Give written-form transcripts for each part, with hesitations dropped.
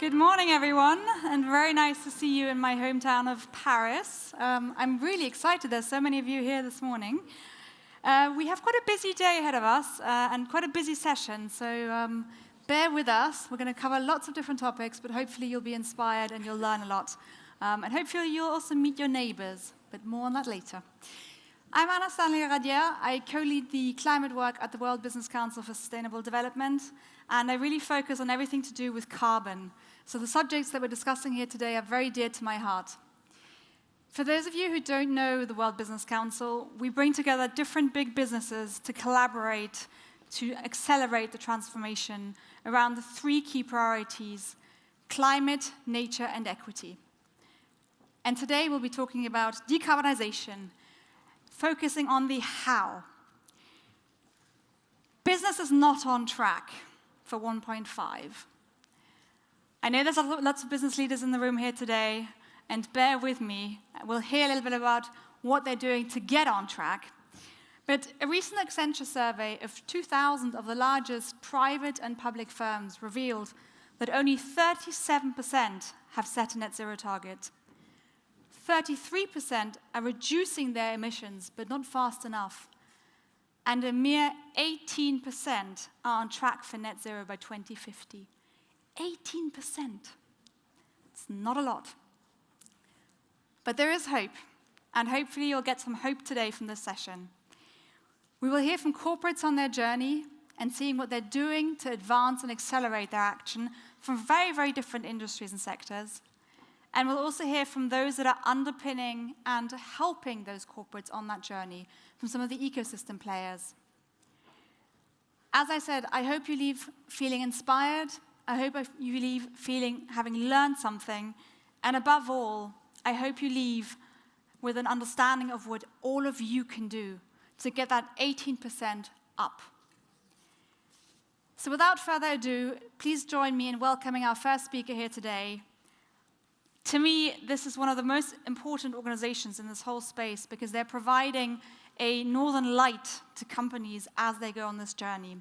Good morning, everyone, and very nice to see you in my hometown of Paris. I'm really excited there's so many of you here this morning. We have quite a busy day ahead of us and quite a busy session, so bear with us. We're going to cover lots of different topics, but hopefully you'll be inspired and you'll learn a lot. And hopefully you'll also meet your neighbors, but more on that later. I'm Stanley-Radière. I co-lead the climate work at the World Business Council for Sustainable Development, and I really focus on everything to do with carbon. So the subjects that we're discussing here today are very dear to my heart. For those of you who don't know the World Business Council, we bring together different big businesses to collaborate to accelerate the transformation around the three key priorities: climate, nature, and equity. And today we'll be talking about decarbonization, focusing on the how. Business is not on track for 1.5. I know there's lots of business leaders in the room here today, and bear with me. We'll hear a little bit about what they're doing to get on track. But a recent Accenture survey of 2,000 of the largest private and public firms revealed that only 37% have set a net zero target. 33% are reducing their emissions, but not fast enough. And a mere 18% are on track for net zero by 2050. 18%. It's not a lot. But there is hope, and hopefully you'll get some hope today from this session. We will hear from corporates on their journey and seeing what they're doing to advance and accelerate their action from very, very different industries and sectors. And we'll also hear from those that are underpinning and helping those corporates on that journey, from some of the ecosystem players. As I said, I hope you leave feeling inspired. I hope you leave having learned something. And above all, I hope you leave with an understanding of what all of you can do to get that 18% up. So without further ado, please join me in welcoming our first speaker here today. To me, this is one of the most important organizations in this whole space because they're providing a northern light to companies as they go on this journey.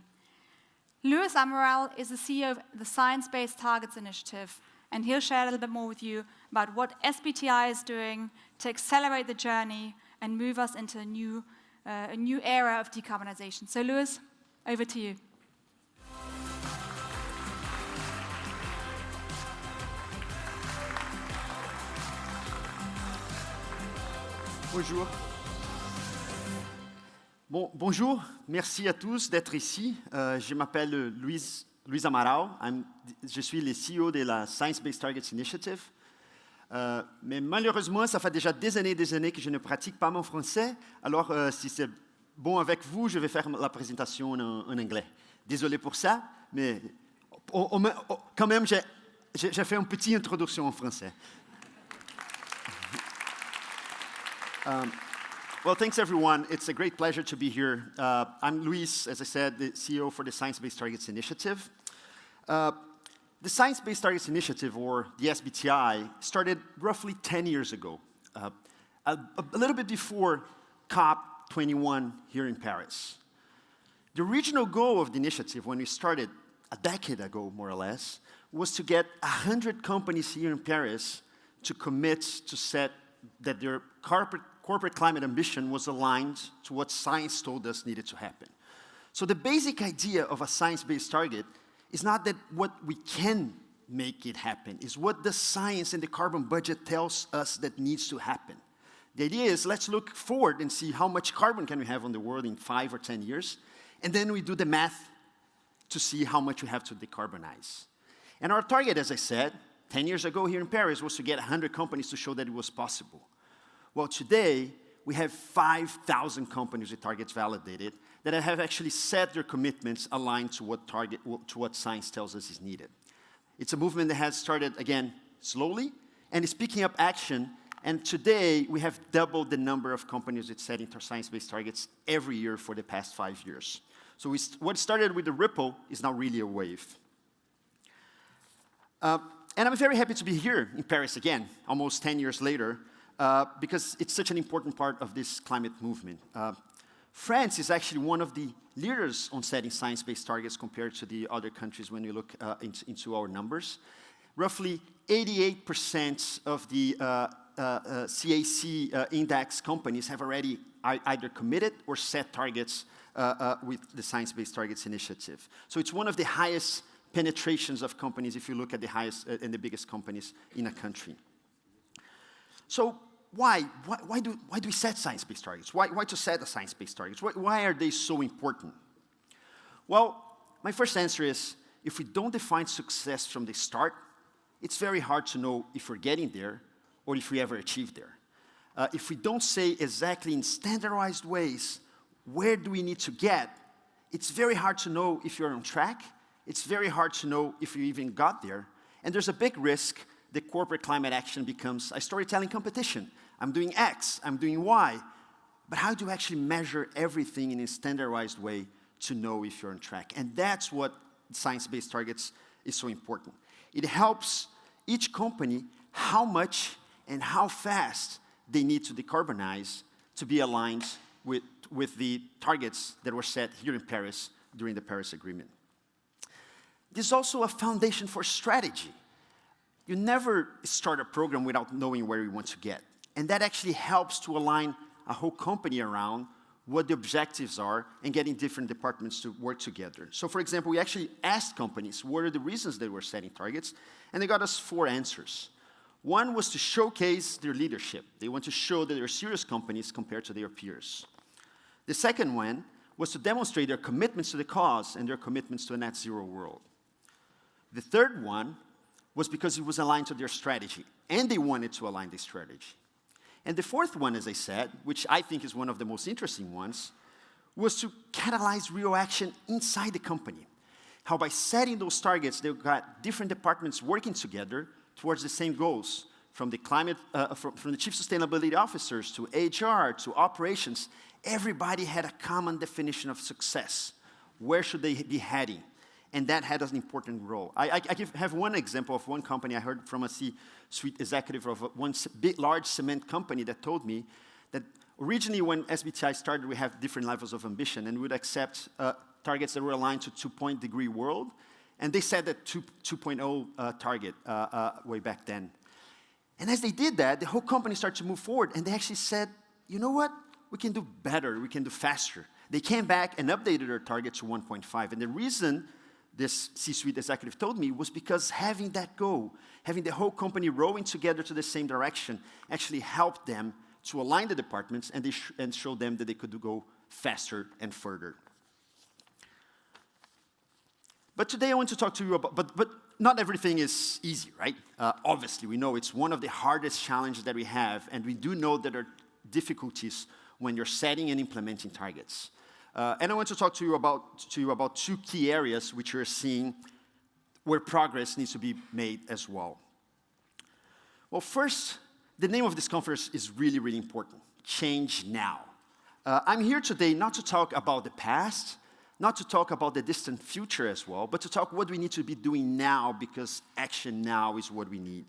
Luiz Amaral is the CEO of the Science-Based Targets Initiative, and he'll share a little bit more with you about what SBTi is doing to accelerate the journey and move us into a new era of decarbonization. So Luiz, over to you. Bonjour. Bonjour, merci à tous d'être ici. Je m'appelle Luiz Amaral. Je suis le CEO de la Science-Based Targets Initiative. Mais malheureusement, ça fait déjà des années que je ne pratique pas mon français. Alors, si c'est bon avec vous, je vais faire la présentation en anglais. Désolé pour ça, mais quand même, j'ai fait une petite introduction en français. Well, thanks, everyone. It's a great pleasure to be here. I'm Luiz, as I said, the CEO for the Science-Based Targets Initiative. The Science-Based Targets Initiative, or the SBTi, started roughly 10 years ago, a little bit before COP21 here in Paris. The original goal of the initiative, when we started a decade ago, more or less, was to get 100 companies here in Paris to commit to set that their corporate climate ambition was aligned to what science told us needed to happen. So the basic idea of a science-based target is not that what we can make it happen, it's what the science and the carbon budget tells us that needs to happen. The idea is, let's look forward and see how much carbon can we have on the world in 5 or 10 years, and then we do the math to see how much we have to decarbonize. And our target, as I said, 10 years ago here in Paris, was to get 100 companies to show that it was possible. Well, today, we have 5,000 companies with targets validated that have actually set their commitments aligned to what science tells us is needed. It's a movement that has started, again, slowly, and is picking up action, and today, we have doubled the number of companies with setting science-based targets every year for the past 5 years. So what started with a ripple is now really a wave. And I'm very happy to be here in Paris again, almost 10 years later, because it's such an important part of this climate movement. France is actually one of the leaders on setting science-based targets compared to the other countries when you look into our numbers. roughly 88% of the CAC index companies have already either committed or set targets with the Science Based Targets Initiative. So it's one of the highest penetrations of companies if you look at the highest and the biggest companies in a country. So why do we set science-based targets? Why to set the science-based targets? Why are they so important? Well, my first answer is, if we don't define success from the start, it's very hard to know if we're getting there or if we ever achieve there. If we don't say exactly in standardized ways, where do we need to get, it's very hard to know if you're on track. It's very hard to know if you even got there. And there's a big risk that corporate climate action becomes a storytelling competition. I'm doing X, I'm doing Y. But how do you actually measure everything in a standardized way to know if you're on track? And that's what science-based targets is so important. It helps each company how much and how fast they need to decarbonize to be aligned with the targets that were set here in Paris during the Paris Agreement. This is also a foundation for strategy. You never start a program without knowing where you want to get. And that actually helps to align a whole company around what the objectives are and getting different departments to work together. So for example, we actually asked companies what are the reasons they were setting targets, and they got us 4 answers. One was to showcase their leadership. They want to show that they're serious companies compared to their peers. The second one was to demonstrate their commitments to the cause and their commitments to a net zero world. The third one was because it was aligned to their strategy, and they wanted to align the strategy. And the fourth one, as I said, which I think is one of the most interesting ones, was to catalyze real action inside the company. How by setting those targets, they got different departments working together towards the same goals, from the climate, from the chief sustainability officers to HR to operations. Everybody had a common definition of success. Where should they be heading? And that had an important role. I have one example of one company. I heard from a C-suite executive of one big, large cement company that told me that originally when SBTi started, we have different levels of ambition, and we would accept targets that were aligned to 2-degree world. And they set that 2.0 target way back then. And as they did that, the whole company started to move forward, and they actually said, you know what? We can do better, we can do faster. They came back and updated their target to 1.5. And the reason this C-suite executive told me was because having that goal, having the whole company rowing together to the same direction, actually helped them to align the departments and show them that they could go faster and further. But today I want to talk to you about, but not everything is easy, right? Obviously, we know it's one of the hardest challenges that we have, and we do know that there are difficulties when you're setting and implementing targets. And I want to talk to you about 2 key areas which you're seeing where progress needs to be made as well. Well, first, the name of this conference is really, really important, Change Now. I'm here today not to talk about the past, not to talk about the distant future as well, but to talk what we need to be doing now, because action now is what we need.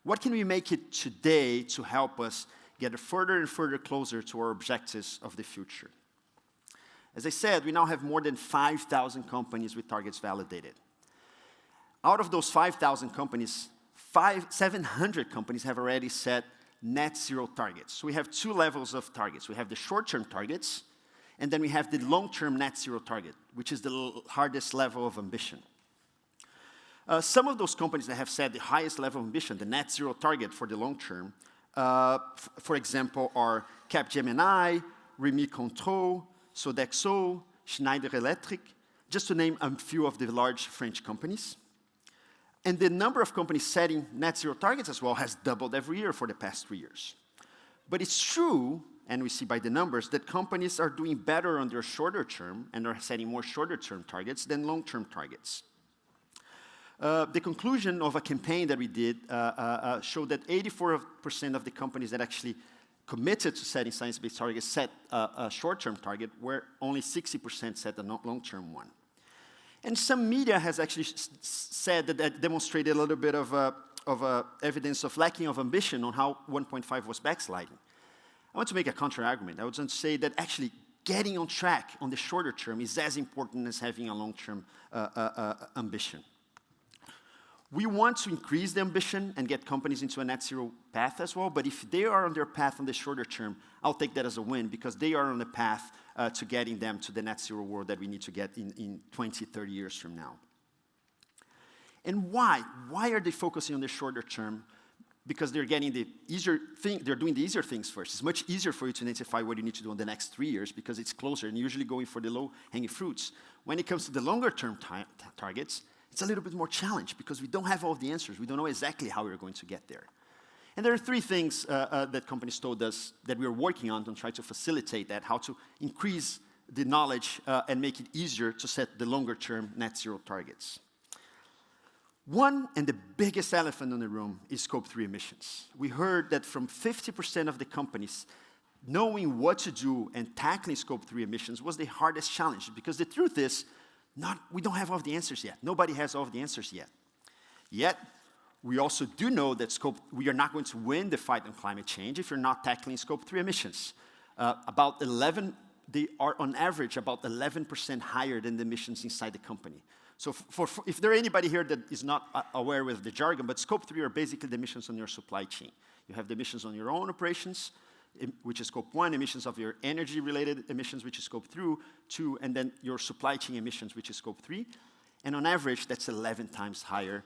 What can we make it today to help us get further and further closer to our objectives of the future? As I said, we now have more than 5,000 companies with targets validated. Out of those 5,000 companies, 700 companies have already set net zero targets. So we have 2 levels of targets. We have the short-term targets, and then we have the long-term net zero target, which is the hardest level of ambition. Some of those companies that have set the highest level of ambition, the net zero target for the long term, for example, are Capgemini, Rémy Cointreau, Sodexo, Schneider Electric, just to name a few of the large French companies. And the number of companies setting net zero targets as well has doubled every year for the past 3 years. But it's true, and we see by the numbers, that companies are doing better on their shorter term and are setting more shorter term targets than long-term targets. The conclusion of a campaign that we did showed that 84% of the companies that actually committed to setting science-based targets set a short-term target, where only 60% set a long-term one. And some media has actually said that demonstrated a little bit of evidence of lacking of ambition on how 1.5 was backsliding. I want to make a counter-argument. I want to say that actually getting on track on the shorter term is as important as having a long-term ambition. We want to increase the ambition and get companies into a net zero path as well, but if they are on their path on the shorter term, I'll take that as a win because they are on the path to getting them to the net zero world that we need to get in 20, 30 years from now. And why? Why are they focusing on the shorter term? Because they're getting the easier thing, they're doing the easier things first. It's much easier for you to identify what you need to do in the next 3 years because it's closer and usually going for the low-hanging fruits. When it comes to the longer-term targets, it's a little bit more challenged because we don't have all the answers. We don't know exactly how we're going to get there. And there are 3 things that companies told us that we are working on to try to facilitate that, how to increase the knowledge and make it easier to set the longer-term net zero targets. One, and the biggest elephant in the room, is Scope 3 emissions. We heard that from 50% of the companies, knowing what to do and tackling Scope 3 emissions was the hardest challenge, because the truth is, we don't have all of the answers yet. Nobody has all of the answers yet. Yet, we also do know that we are not going to win the fight on climate change if you're not tackling Scope 3 emissions. They are on average about 11% higher than the emissions inside the company. So if there anybody here that is not aware with the jargon, but Scope 3 are basically the emissions on your supply chain. You have the emissions on your own operations, which is Scope 1, emissions of your energy-related emissions, which is Scope 2, and then your supply chain emissions, which is Scope 3. And on average, that's 11 times higher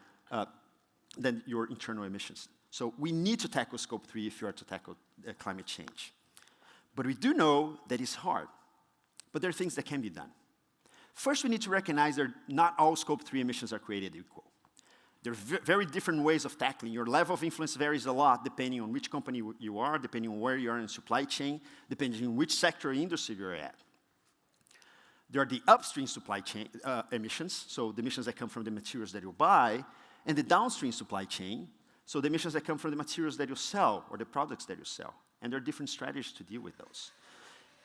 than your internal emissions. So we need to tackle Scope 3 if you are to tackle climate change. But we do know that it's hard. But there are things that can be done. First, we need to recognize that not all Scope 3 emissions are created equal. There are very different ways of tackling. Your level of influence varies a lot depending on which company you are, depending on where you are in the supply chain, depending on which sector or industry you're at. There are the upstream supply chain emissions, so the emissions that come from the materials that you buy, and the downstream supply chain, so the emissions that come from the materials that you sell or the products that you sell. And there are different strategies to deal with those.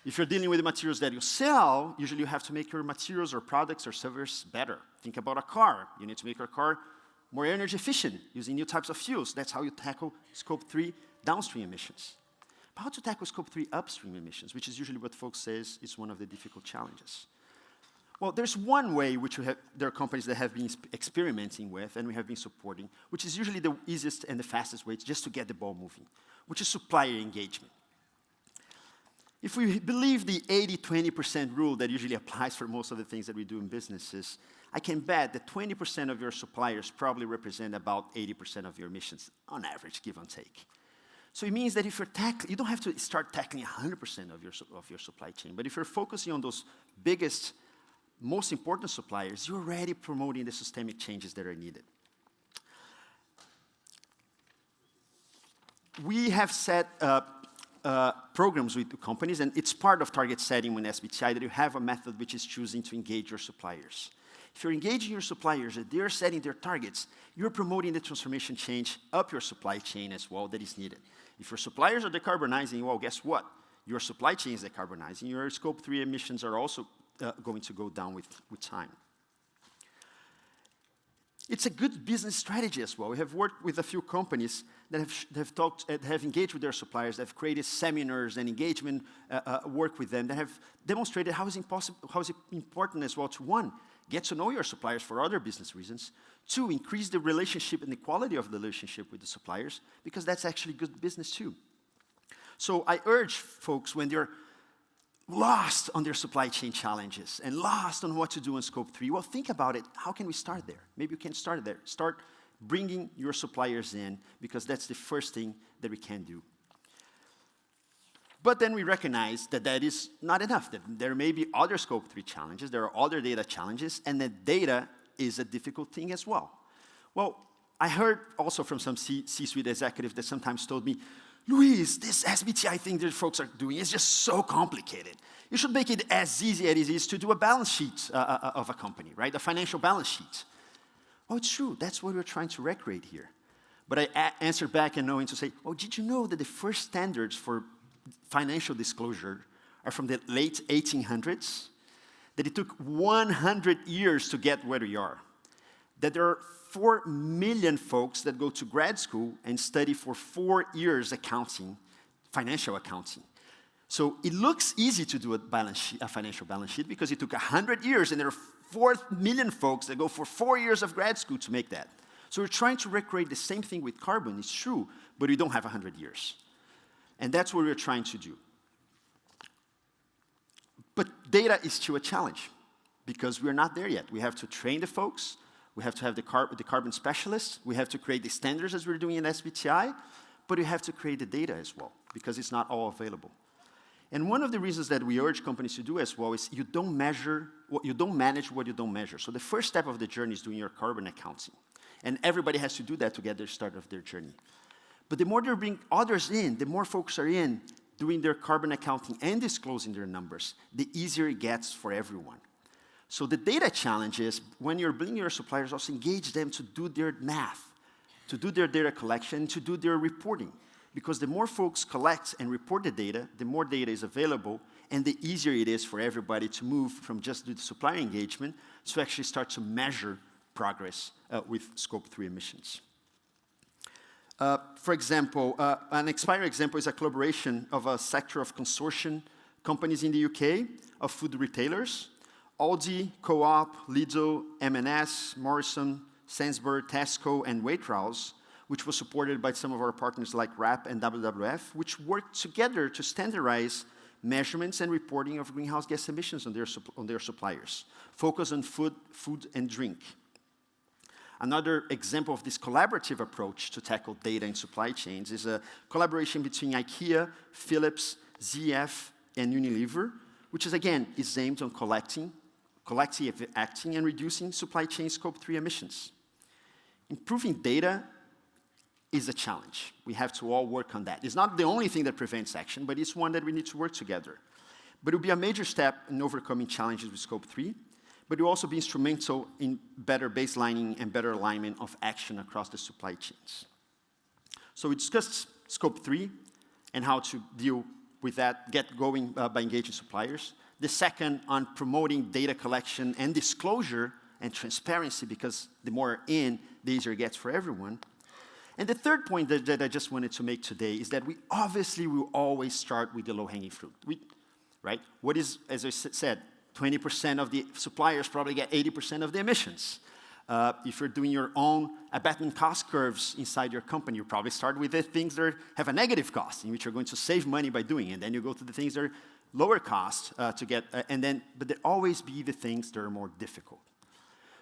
If you're dealing with the materials that you sell, usually you have to make your materials or products or services better. Think about a car. You need to make your car more energy efficient using new types of fuels. That's how you tackle Scope 3 downstream emissions. But how to tackle Scope 3 upstream emissions, which is usually what folks say is one of the difficult challenges. Well, there's one way which there are companies that have been experimenting with and we have been supporting, which is usually the easiest and the fastest way just to get the ball moving, which is supplier engagement. If we believe the 80-20% rule that usually applies for most of the things that we do in businesses, I can bet that 20% of your suppliers probably represent about 80% of your emissions, on average, give and take. So it means that if you don't have to start tackling 100% of your supply chain, but if you're focusing on those biggest, most important suppliers, you're already promoting the systemic changes that are needed. We have set programs with companies, and it's part of target setting when SBTi that you have a method which is choosing to engage your suppliers. If you're engaging your suppliers and they're setting their targets, you're promoting the transformation change up your supply chain as well that is needed. If your suppliers are decarbonizing, well, guess what? Your supply chain is decarbonizing. Your Scope 3 emissions are also going to go down with time. It's a good business strategy as well. We have worked with a few companies that have engaged with their suppliers, that have created seminars and engagement work with them, that have demonstrated how is it important as well to, one, get to know your suppliers for other business reasons, two, increase the relationship and the quality of the relationship with the suppliers, because that's actually good business too. So I urge folks, when they're lost on their supply chain challenges and lost on what to do in Scope 3, well, think about it. How can we start there? Maybe we can start there. Start bringing your suppliers in, because that's the first thing that we can do. But then we recognize that that is not enough, that there may be other Scope 3 challenges, there are other data challenges, and that data is a difficult thing as well. Well, I heard also from some C-suite executives that sometimes told me, Luiz, this SBTi thing that folks are doing is just so complicated. You should make it as easy as it is to do a balance sheet of a company, right? A financial balance sheet. Well, it's true. That's what we're trying to recreate here. But I answered back and knowing to say, oh, did you know that the first standards for financial disclosure are from the late 1800s? That it took 100 years to get where we are? That there are 4 million folks that go to grad school and study for 4 years accounting, financial accounting. So it looks easy to do a financial balance sheet because it took 100 years and there are 4 million folks that go for 4 years of grad school to make that. So we're trying to recreate the same thing with carbon, it's true, but we don't have 100 years. And that's what we're trying to do. But data is still a challenge, because we're not there yet. We have to train the folks, we have to have the carbon specialists, we have to create the standards as we're doing in SBTi, but we have to create the data as well, because it's not all available. And one of the reasons that we urge companies to do as well is you don't manage what you don't measure. So the first step of the journey is doing your carbon accounting. And everybody has to do that to get their start of their journey. But the more they bring others in, the more folks are in doing their carbon accounting and disclosing their numbers, the easier it gets for everyone. So the data challenge is when you're bringing your suppliers, also engage them to do their math, to do their data collection, to do their reporting. Because the more folks collect and report the data, the more data is available, and the easier it is for everybody to move from just do the supplier engagement to actually start to measure progress with Scope 3 emissions. For example, an expiring example is a collaboration of a sector of consortium companies in the UK of food retailers, Aldi, Co-op, Lidl, M&S, Morrison, Sainsbury, Tesco, and Waitrose, which was supported by some of our partners like RAP and WWF, which worked together to standardize measurements and reporting of greenhouse gas emissions on their suppliers, focus on food and drink. Another example of this collaborative approach to tackle data in supply chains is a collaboration between IKEA, Philips, ZF, and Unilever, which is aimed on collective acting and reducing supply chain Scope 3 emissions. Improving data is a challenge. We have to all work on that. It's not the only thing that prevents action, but it's one that we need to work together. But it will be a major step in overcoming challenges with Scope 3, but it will also be instrumental in better baselining and better alignment of action across the supply chains. So we discussed Scope 3 and how to deal with that, get going by engaging suppliers. The second on promoting data collection and disclosure and transparency, because the more the easier it gets for everyone. And the third point that I just wanted to make today is that we obviously will always start with the low-hanging fruit, right? What is, as I said, 20% of the suppliers probably get 80% of the emissions. If you're doing your own abatement cost curves inside your company, you probably start with the things that have a negative cost, in which you're going to save money by doing it. And then you go to the things that are lower cost to get, but there always be the things that are more difficult.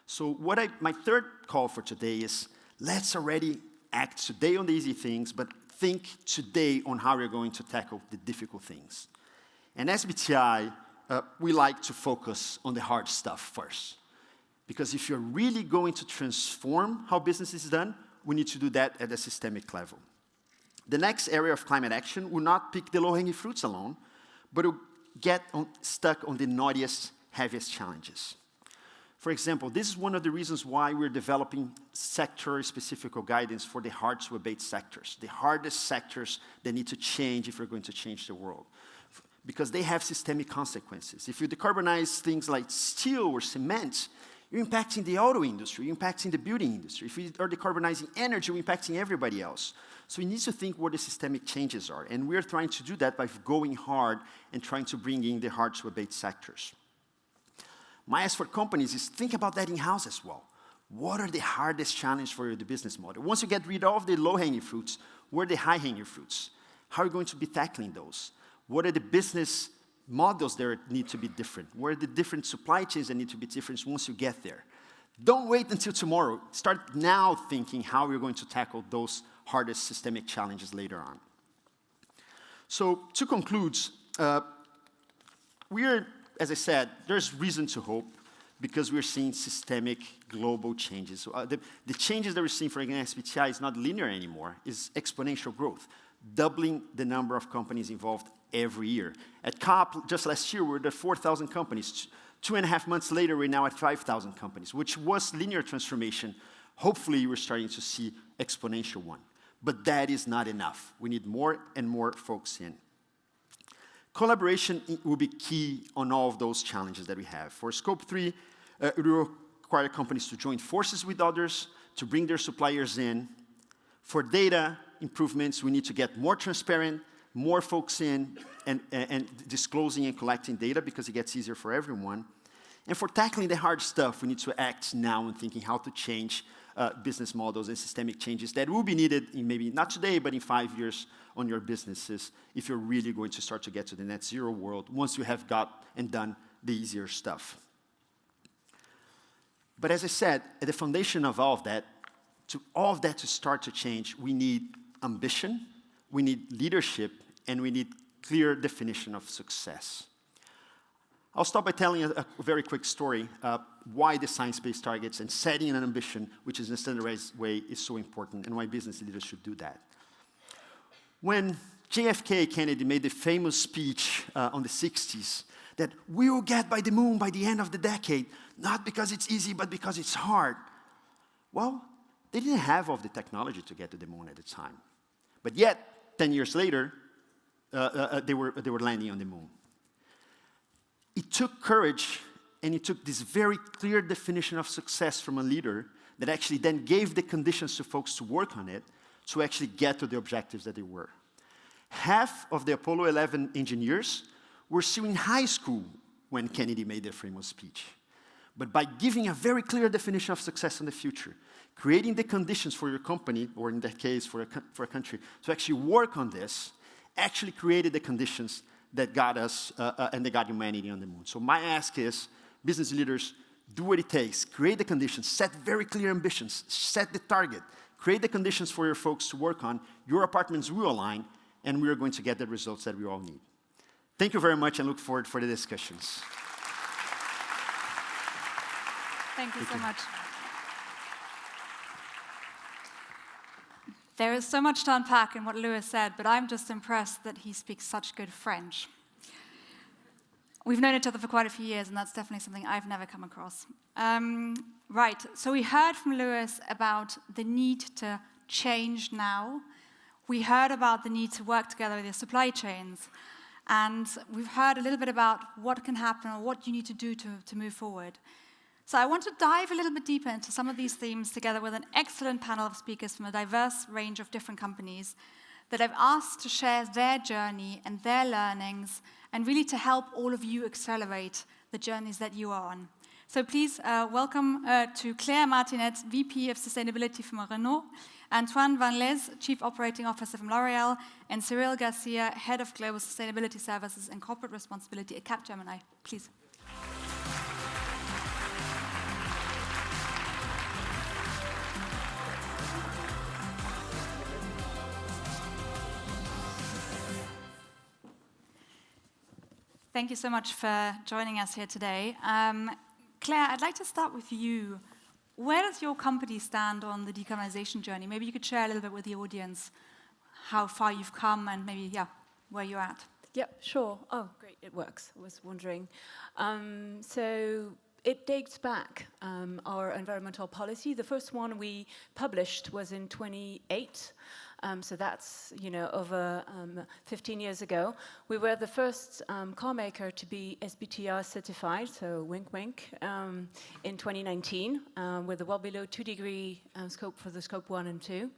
So my third call for today is, let's already act today on the easy things, but think today on how we're going to tackle the difficult things. And SBTi, we like to focus on the hard stuff first. Because if you're really going to transform how business is done, we need to do that at a systemic level. The next area of climate action will not pick the low-hanging fruits alone, but will get stuck on the naughtiest, heaviest challenges. For example, this is one of the reasons why we're developing sector-specific guidance for the hard-to-abate sectors, the hardest sectors that need to change if we're going to change the world, because they have systemic consequences. If you decarbonize things like steel or cement, you're impacting the auto industry, you're impacting the building industry. If you are decarbonizing energy, you're impacting everybody else. So we need to think what the systemic changes are, and we're trying to do that by going hard and trying to bring in the hard-to-abate sectors. My ask for companies is think about that in-house as well. What are the hardest challenges for the business model? Once you get rid of the low-hanging fruits, what are the high-hanging fruits? How are you going to be tackling those? What are the business models that need to be different? What are the different supply chains that need to be different once you get there? Don't wait until tomorrow. Start now thinking how we're going to tackle those hardest systemic challenges later on. So to conclude, as I said, there's reason to hope because we're seeing systemic global changes. The changes that we're seeing for SBTi is not linear anymore, it's exponential growth, doubling the number of companies involved every year. At COP, just last year, we were at 4,000 companies. 2.5 months later, we're now at 5,000 companies, which was linear transformation. Hopefully, we're starting to see exponential one. But that is not enough. We need more and more folks in. Collaboration will be key on all of those challenges that we have. For Scope 3, it will require companies to join forces with others, to bring their suppliers in. For data improvements, we need to get more transparent, more folks in, and disclosing and collecting data because it gets easier for everyone. And for tackling the hard stuff, we need to act now and thinking how to change business models and systemic changes that will be needed in maybe not today, but in 5 years on your businesses if you're really going to start to get to the net zero world once you have got and done the easier stuff. But as I said, at the foundation of all of that to start to change, we need ambition, we need leadership, and we need clear definition of success. I'll start by telling a very quick story why the science-based targets and setting an ambition, which is in a standardized way, is so important, and why business leaders should do that. When JFK Kennedy made the famous speech on the 60s, that we will get by the moon by the end of the decade, not because it's easy, but because it's hard. Well, they didn't have all the technology to get to the moon at the time. But yet, 10 years later, they were landing on the moon. It took courage, and it took this very clear definition of success from a leader that actually then gave the conditions to folks to work on it to actually get to the objectives that they were. Half of the Apollo 11 engineers were still in high school when Kennedy made their famous speech. But by giving a very clear definition of success in the future, creating the conditions for your company, or in that case for a country, to actually work on this, actually created the conditions that got us and that got humanity on the moon. So my ask is, business leaders, do what it takes, create the conditions, set very clear ambitions, set the target, create the conditions for your folks to work on, your apartments will align, and we are going to get the results that we all need. Thank you very much, and look forward for the discussions. Thank you so much. There is so much to unpack in what Luiz said, but I'm just impressed that he speaks such good French. We've known each other for quite a few years, and that's definitely something I've never come across. Right, so we heard from Luiz about the need to change now. We heard about the need to work together with your supply chains. And we've heard a little bit about what can happen or what you need to do to move forward. So I want to dive a little bit deeper into some of these themes together with an excellent panel of speakers from a diverse range of different companies that I've asked to share their journey and their learnings and really to help all of you accelerate the journeys that you are on. So please welcome to Cléa Martinet, VP of Sustainability from Renault, Antoine Vanlaeys, Chief Operating Officer from L'Oréal, and Cyril Garcia, Head of Global Sustainability Services and Corporate Responsibility at Capgemini. Please. Thank you so much for joining us here today. Cléa, I'd like to start with you. Where does your company stand on the decarbonization journey? Maybe you could share a little bit with the audience how far you've come and maybe, where you're at. Yep, sure. Oh, great, it works. I was wondering. So it dates back, our environmental policy. The first one we published was in 2008. So that's, over 15 years ago. We were the first car maker to be SBTi certified, so wink, wink, in 2019, with a well below 2-degree scope for the scope 1 and 2.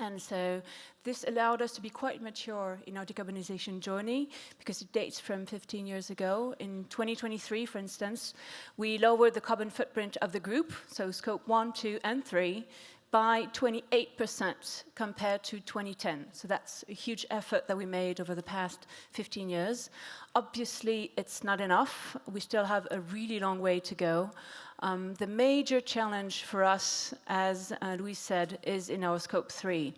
And so this allowed us to be quite mature in our decarbonization journey because it dates from 15 years ago. In 2023, for instance, we lowered the carbon footprint of the group, so scope 1, 2, and 3, by 28% compared to 2010. So that's a huge effort that we made over the past 15 years. Obviously, it's not enough. We still have a really long way to go. The major challenge for us, as Luiz said, is in our scope 3.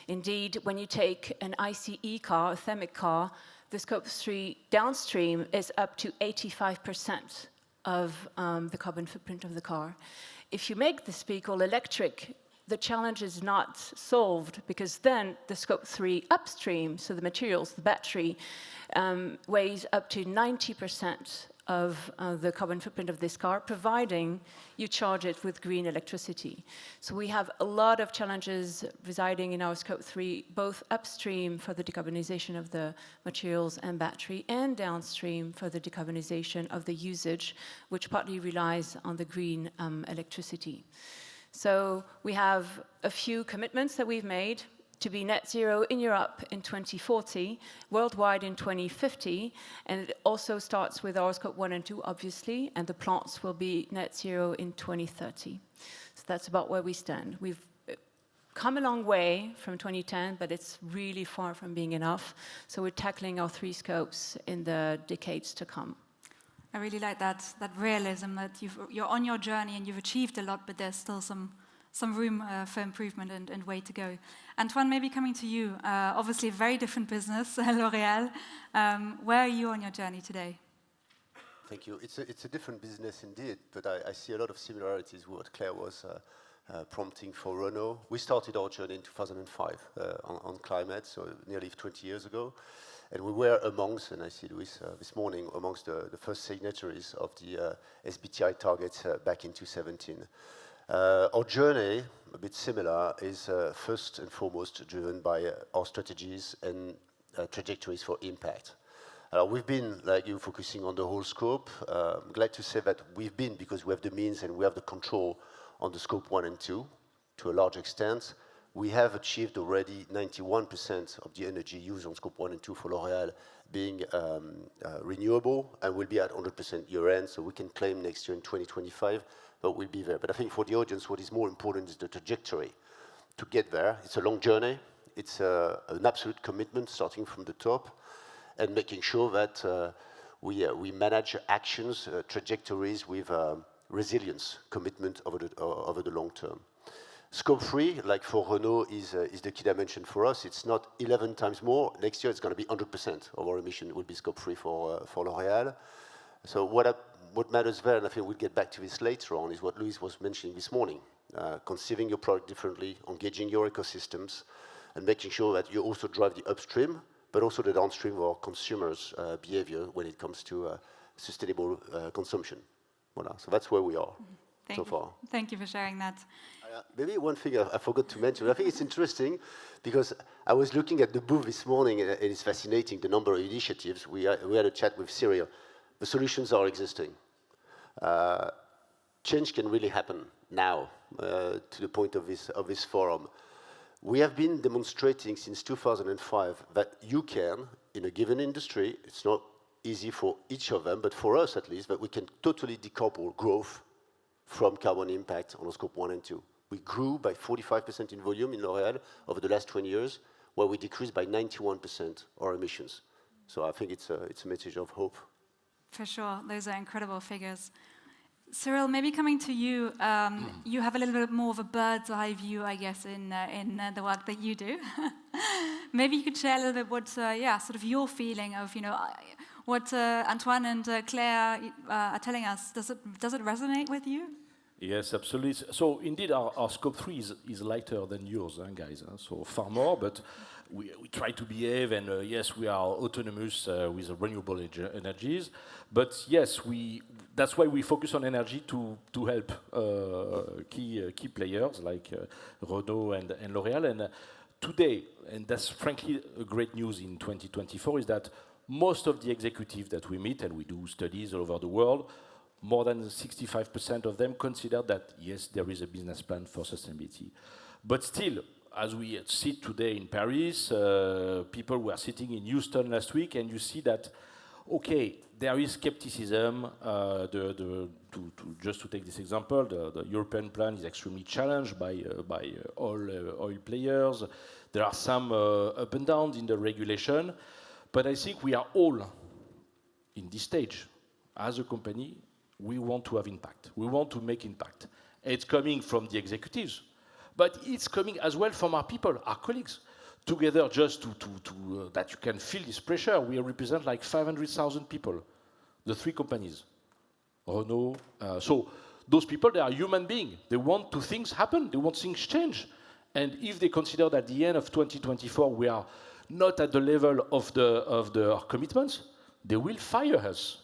Indeed, when you take an ICE car, a thermic car, the scope 3 downstream is up to 85% of the carbon footprint of the car. If you make this vehicle electric, the challenge is not solved because then the scope 3 upstream, so the materials, the battery, weighs up to 90% of the carbon footprint of this car, providing you charge it with green electricity. So we have a lot of challenges residing in our scope 3, both upstream for the decarbonization of the materials and battery, and downstream for the decarbonization of the usage, which partly relies on the green electricity. So we have a few commitments that we've made to be net zero in Europe in 2040, worldwide in 2050, and it also starts with our scope 1 and 2, obviously, and the plants will be net zero in 2030. So that's about where we stand. We've come a long way from 2010, but it's really far from being enough. So we're tackling our 3 scopes in the decades to come. I really like that realism that you're on your journey and you've achieved a lot, but there's still some room for improvement and way to go. Antoine, maybe coming to you. Obviously, a very different business, L'Oréal. Where are you on your journey today? Thank you. It's a different business indeed, but I see a lot of similarities with what Cléa was prompting for Renault. We started our journey in 2005 on climate, so nearly 20 years ago. And we were amongst, and I see Luiz this morning, amongst the first signatories of the SBTi targets back in 2017. Our journey, a bit similar, is first and foremost driven by our strategies and trajectories for impact. We've been, like you, focusing on the whole scope. I'm glad to say that we've been, because we have the means and we have the control on the scope 1 and 2 to a large extent. We have achieved already 91% of the energy used on scope 1 and 2 for L'Oréal being renewable, and we'll be at 100% year end, so we can claim next year in 2025 that we'll be there. But I think for the audience, what is more important is the trajectory to get there. It's a long journey. It's an absolute commitment starting from the top and making sure that we manage actions, trajectories with resilience, commitment over the long term. Scope 3, like for Renault, is the key dimension for us. It's not 11 times more. Next year, it's going to be 100% of our emission will be Scope 3 for L'Oréal. So what matters there, and I think we'll get back to this later on, is what Luiz was mentioning this morning. Conceiving your product differently, engaging your ecosystems, and making sure that you also drive the upstream, but also the downstream of our consumers' behavior when it comes to sustainable consumption. Voilà. So that's where we are so far. Thank you for sharing that. Maybe one thing I forgot to mention. I think it's interesting because I was looking at the booth this morning, and it's fascinating, the number of initiatives. We had a chat with Cyril. The solutions are existing. Change can really happen now, to the point of this forum. We have been demonstrating since 2005 that you can, in a given industry, it's not easy for each of them, but for us at least, that we can totally decouple growth from carbon impact on scope 1 and 2. We grew by 45% in volume in L'Oréal over the last 20 years, where we decreased by 91% our emissions. So I think it's a message of hope. For sure, those are incredible figures. Cyril, maybe coming to you, you have a little bit more of a bird's eye view, I guess, in the work that you do. Maybe you could share a little bit what, sort of your feeling of, what Antoine and Cléa are telling us. Does it resonate with you? Yes, absolutely. So indeed, our scope 3 is lighter than yours, guys. So far more, but we try to behave, and yes, we are autonomous with renewable energies. But yes, that's why we focus on energy to help key players like Renault and L'Oréal. And today, and that's frankly a great news in 2024, is that most of the executives that we meet, and we do studies all over the world, more than 65% of them consider that, yes, there is a business plan for sustainability. But still, as we sit today in Paris, people were sitting in Houston last week, and you see that, okay, there is skepticism. Just to take this example, the European plan is extremely challenged by oil players. There are some up and downs in the regulation. But I think we are all, in this stage, as a company, we want to have impact. We want to make impact. It's coming from the executives, but it's coming as well from our people, our colleagues. Together, just to that you can feel this pressure, we represent like 500,000 people, the 3 companies, Renault. So those people, they are human beings. They want things happen. They want things change. And if they consider that at the end of 2024, we are not at the level of our commitments, they will fire us.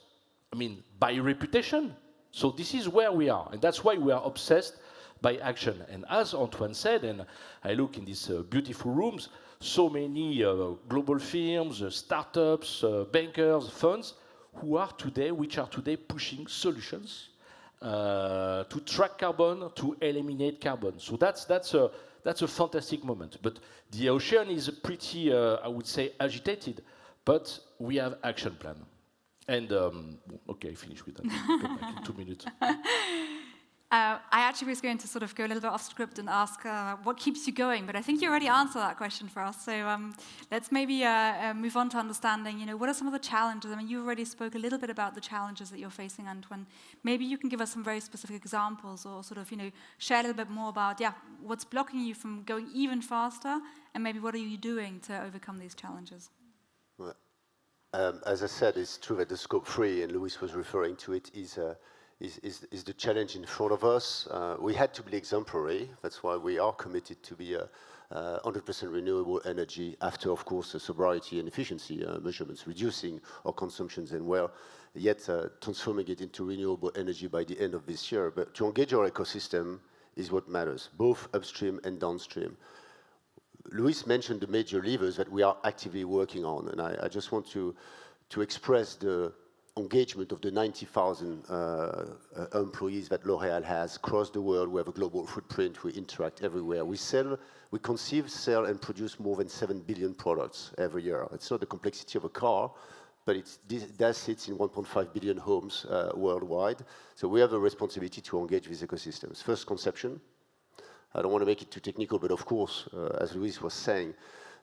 I mean, by reputation. So this is where we are. And that's why we are obsessed by action. And as Antoine said, and I look in these beautiful rooms, so many global firms, startups, bankers, funds, which are today pushing solutions to track carbon, to eliminate carbon. So that's that's a fantastic moment. But the ocean is pretty, I would say, agitated, but we have action plan. And, okay, finish with that. Come back in 2 minutes. I actually was going to sort of go a little bit off script and ask what keeps you going, but I think you already answered that question for us. So let's maybe move on to understanding, what are some of the challenges? I mean, you already spoke a little bit about the challenges that you're facing, Antoine. Maybe you can give us some very specific examples or sort of, share a little bit more about, what's blocking you from going even faster, and maybe what are you doing to overcome these challenges? Well, as I said, it's true that the scope 3, and Luiz was referring to it, is the challenge in front of us. We had to be exemplary. That's why we are committed to be 100% renewable energy after, of course, sobriety and efficiency measurements, reducing our consumptions and yet transforming it into renewable energy by the end of this year. But to engage our ecosystem is what matters, both upstream and downstream. Luiz mentioned the major levers that we are actively working on, and I just want to express the engagement of the 90,000 employees that L'Oréal has across the world. We have a global footprint, we interact everywhere. We conceive, sell, and produce more than 7 billion products every year. It's not the complexity of a car, but it does sit in 1.5 billion homes worldwide. So we have a responsibility to engage with ecosystems. First, conception. I don't want to make it too technical, but of course, as Luiz was saying,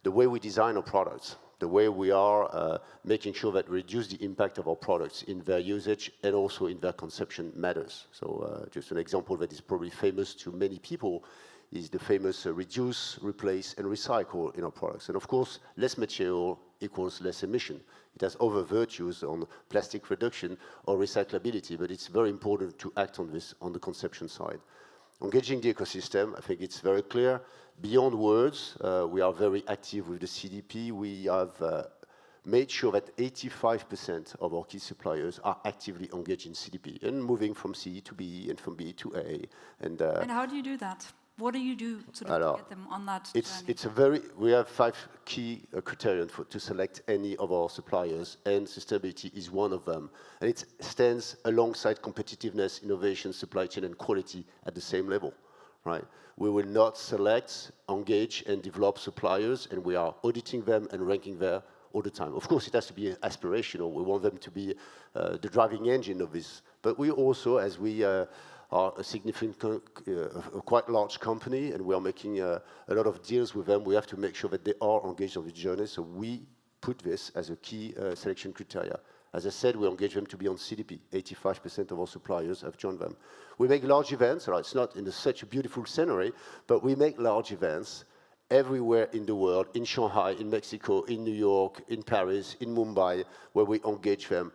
the way we design our products, the way we are making sure that we reduce the impact of our products in their usage and also in their consumption matters. So just an example that is probably famous to many people is the famous reduce, replace, and recycle in our products. And of course, less material equals less emission. It has other virtues on plastic reduction or recyclability, but it's very important to act on this on the consumption side. Engaging the ecosystem, I think it's very clear. Beyond words, we are very active with the CDP. We have made sure that 85% of our key suppliers are actively engaged in CDP and moving from C to B and from B to A. And how do you do that? What do you do to get them on that journey? We have 5 key criteria to select any of our suppliers, and sustainability is one of them. And it stands alongside competitiveness, innovation, supply chain, and quality at the same level, right? We will not select, engage, and develop suppliers, and we are auditing them and ranking them all the time. Of course, it has to be aspirational. We want them to be the driving engine of this. But we also, as we are a significant, a quite large company, and we are making a lot of deals with them. We have to make sure that they are engaged on the journey, so we put this as a key selection criteria. As I said, we engage them to be on CDP. 85% of our suppliers have joined them. We make large events, right? It's not in such a beautiful scenery, but we make large events everywhere in the world, in Shanghai, in Mexico, in New York, in Paris, in Mumbai, where we engage them.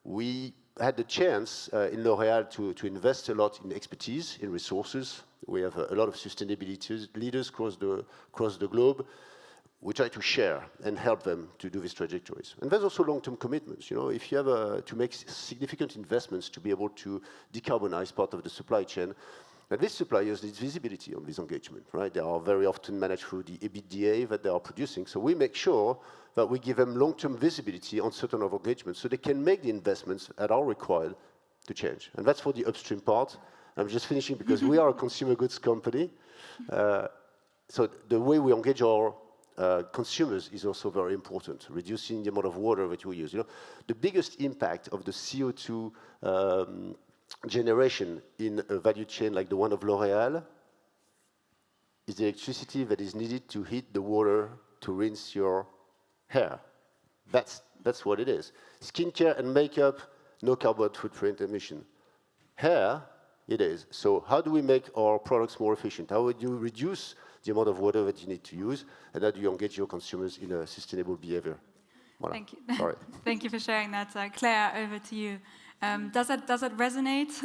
We had the chance in L'Oréal to invest a lot in expertise, in resources. We have a lot of sustainability leaders across the globe. We try to share and help them to do these trajectories. And there's also long-term commitments. If you have to make significant investments to be able to decarbonize part of the supply chain, and these suppliers need visibility on this engagement, right? They are very often managed through the EBITDA that they are producing. So we make sure that we give them long-term visibility on certain of engagements so they can make the investments that are required to change. And that's for the upstream part. I'm just finishing because we are a consumer goods company. So the way we engage our consumers is also very important, reducing the amount of water that we use. The biggest impact of the CO2 generation in a value chain like the one of L'Oréal is the electricity that is needed to heat the water to rinse your hair. That's what it is. Skincare and makeup, no carbon footprint emission. Hair, it is. So how do we make our products more efficient? How would you reduce the amount of water that you need to use? And how do you engage your consumers in a sustainable behavior? Voilà. Thank you. Sorry. Thank you for sharing that. Cléa, over to you. Does it resonate?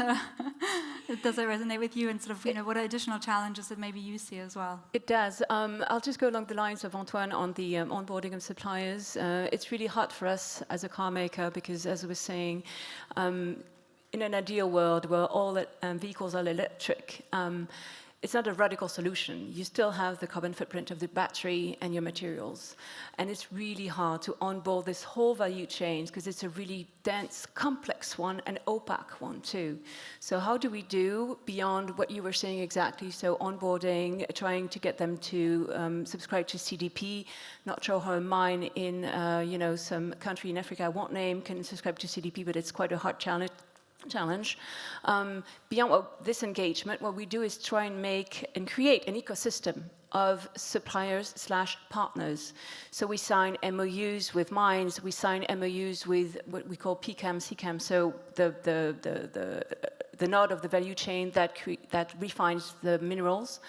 Does it resonate with you? And sort of, what are additional challenges that maybe you see as well? It does. I'll just go along the lines of Antoine on the onboarding of suppliers. It's really hard for us as a car maker because, as I was saying, in an ideal world where all vehicles are electric, it's not a radical solution. You still have the carbon footprint of the battery and your materials. And it's really hard to onboard this whole value chain because it's a really dense, complex one and opaque one too. So how do we do beyond what you were saying exactly? So onboarding, trying to get them to subscribe to CDP. Not sure how a mine in some country in Africa I won't name can subscribe to CDP, but it's quite a hard challenge. Beyond this engagement, what we do is try and make and create an ecosystem of suppliers/partners. So we sign MOUs with mines, we sign MOUs with what we call PCAM, CCAM, so the node of the value chain that refines the minerals.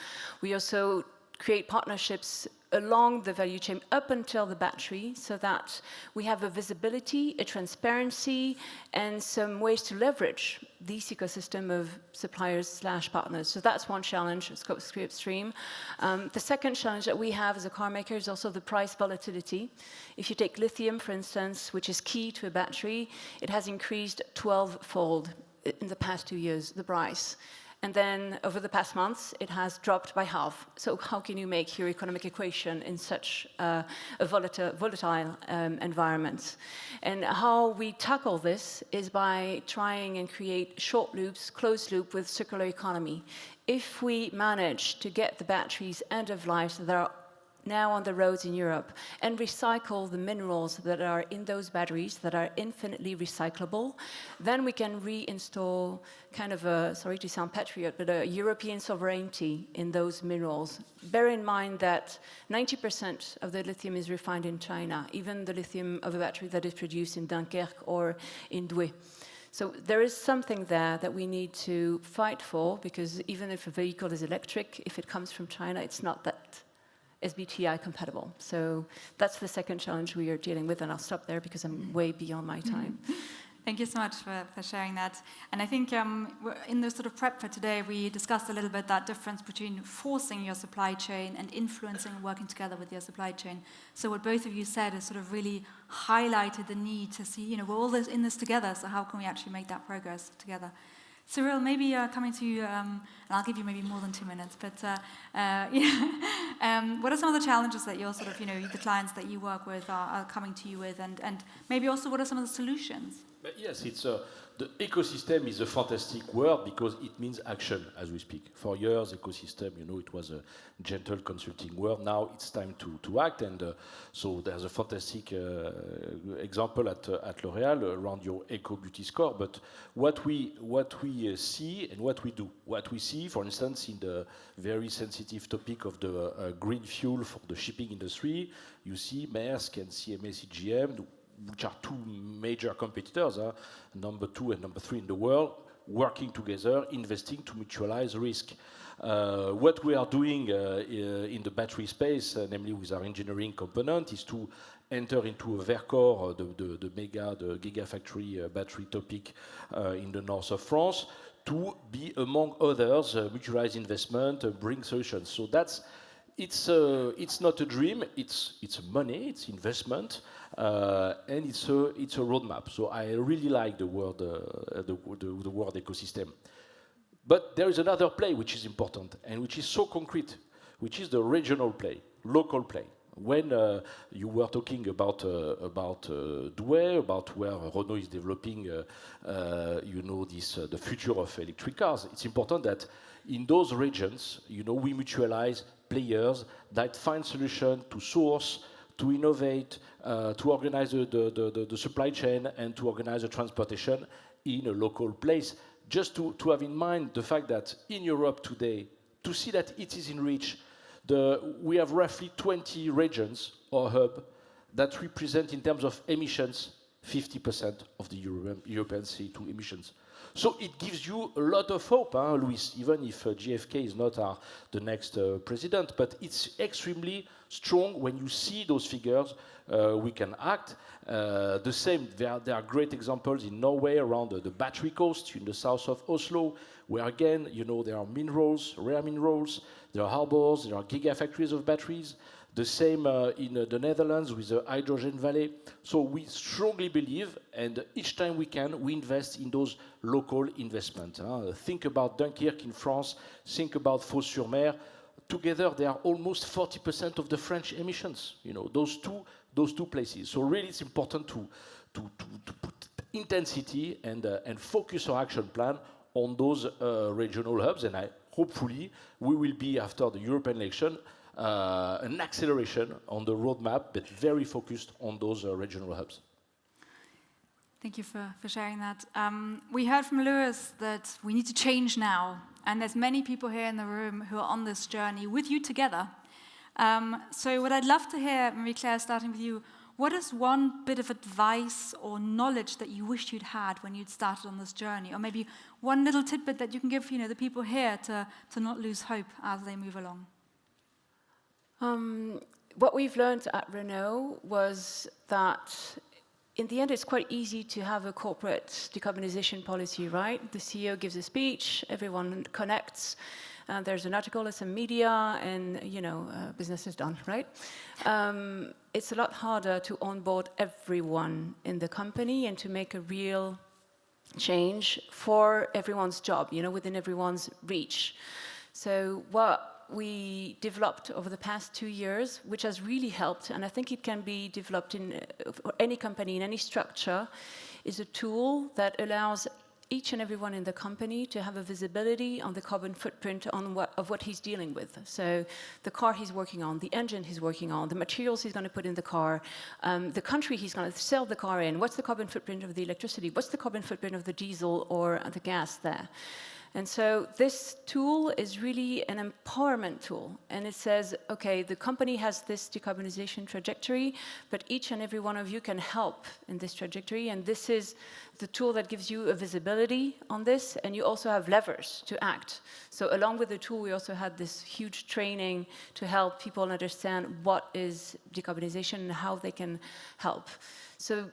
We also create partnerships along the value chain up until the battery so that we have a visibility, a transparency, and some ways to leverage this ecosystem of suppliers/partners. So that's one challenge, scope stream. The second challenge that we have as a car maker is also the price volatility. If you take lithium, for instance, which is key to a battery, it has increased 12-fold in the past 2 years, the price. And then over the past months, it has dropped by half. So how can you make your economic equation in such a volatile environment? And how we tackle this is by trying and create short loops, closed loop with circular economy. If we manage to get the batteries end of life that are now on the roads in Europe and recycle the minerals that are in those batteries that are infinitely recyclable, then we can reinstall kind of a, sorry to sound patriot, but a European sovereignty in those minerals. Bear in mind that 90% of the lithium is refined in China, even the lithium of a battery that is produced in Dunkerque or in Douai. So there is something there that we need to fight for, because even if a vehicle is electric, if it comes from China, it's not that SBTi compatible. So that's the second challenge we are dealing with, and I'll stop there because I'm way beyond my time. Thank you so much for sharing that. And I think in the sort of prep for today, we discussed a little bit that difference between forcing your supply chain and influencing and working together with your supply chain. So what both of you said is sort of really highlighted the need to see, we're all in this together, so how can we actually make that progress together? Cyril, maybe coming to you, and I'll give you maybe more than 2 minutes, but what are some of the challenges that you're sort of, the clients that you work with are coming to you with, and maybe also what are some of the solutions? But yes, it's the ecosystem is a fantastic word because it means action as we speak. For years, ecosystem, it was a gentle consulting word. Now it's time to act, and so there's a fantastic example at L'Oréal around your Eco Beauty score. But what we see and what we do, what we see, for instance, in the very sensitive topic of the green fuel for the shipping industry, you see Maersk and CMA CGM, which are two major competitors, number 2 and number 3 in the world, working together, investing to mutualize risk. What we are doing in the battery space, namely with our engineering component, is to enter into a Vercors, the gigafactory battery topic in the north of France, to be, among others, mutualize investment, bring solutions. So it's not a dream, it's money, it's investment, and it's a roadmap. So I really like the word ecosystem. But there is another play which is important and which is so concrete, which is the regional play, local play. When you were talking about Douai, about where Renault is developing, the future of electric cars, it's important that in those regions, we mutualize players that find solutions to source, to innovate, to organize the supply chain, and to organize the transportation in a local place. Just to have in mind the fact that in Europe today, to see that it is in reach, we have roughly 20 regions or hubs that represent, in terms of emissions, 50% of the European CO2 emissions. So it gives you a lot of hope, Luiz, even if JFK is not the next president, but it's extremely strong when you see those figures. We can act. The same, there are great examples in Norway around the battery coast in the south of Oslo, where again, there are minerals, rare minerals, there are harbors, there are gigafactories of batteries. The same in the Netherlands with the Hydrogen Valley. So we strongly believe, and each time we can, we invest in those local investments. Think about Dunkirk in France, think about Fos-sur-Mer. Together, they are almost 40% of the French emissions, you know, those two places. So really it's important to put intensity and focus our action plan on those regional hubs, and hopefully we will be, after the European election, an acceleration on the roadmap, but very focused on those regional hubs. Thank you for sharing that. We heard from Luiz that we need to change now, and there's many people here in the room who are on this journey with you together. So what I'd love to hear, Marie-Claire, starting with you, what is one bit of advice or knowledge that you wish you'd had when you'd started on this journey? Or maybe one little tidbit that you can give, you know, the people here to not lose hope as they move along. What we've learned at Renault was that in the end, it's quite easy to have a corporate decarbonization policy, right? The CEO gives a speech, everyone connects, there's an article, there's some media, and, you know, business is done, right? It's a lot harder to onboard everyone in the company and to make a real change for everyone's job, you know, within everyone's reach. So what we developed over the past 2 years, which has really helped, and I think it can be developed in any company, in any structure, is a tool that allows each and everyone in the company to have a visibility on the carbon footprint of what he's dealing with. So the car he's working on, the engine he's working on, the materials he's going to put in the car, the country he's going to sell the car in, what's the carbon footprint of the electricity, what's the carbon footprint of the diesel or the gas there. And so this tool is really an empowerment tool. And it says, okay, the company has this decarbonization trajectory, but each and every one of you can help in this trajectory. And this is the tool that gives you a visibility on this. And you also have levers to act. So along with the tool, we also had this huge training to help people understand what is decarbonization and how they can help. So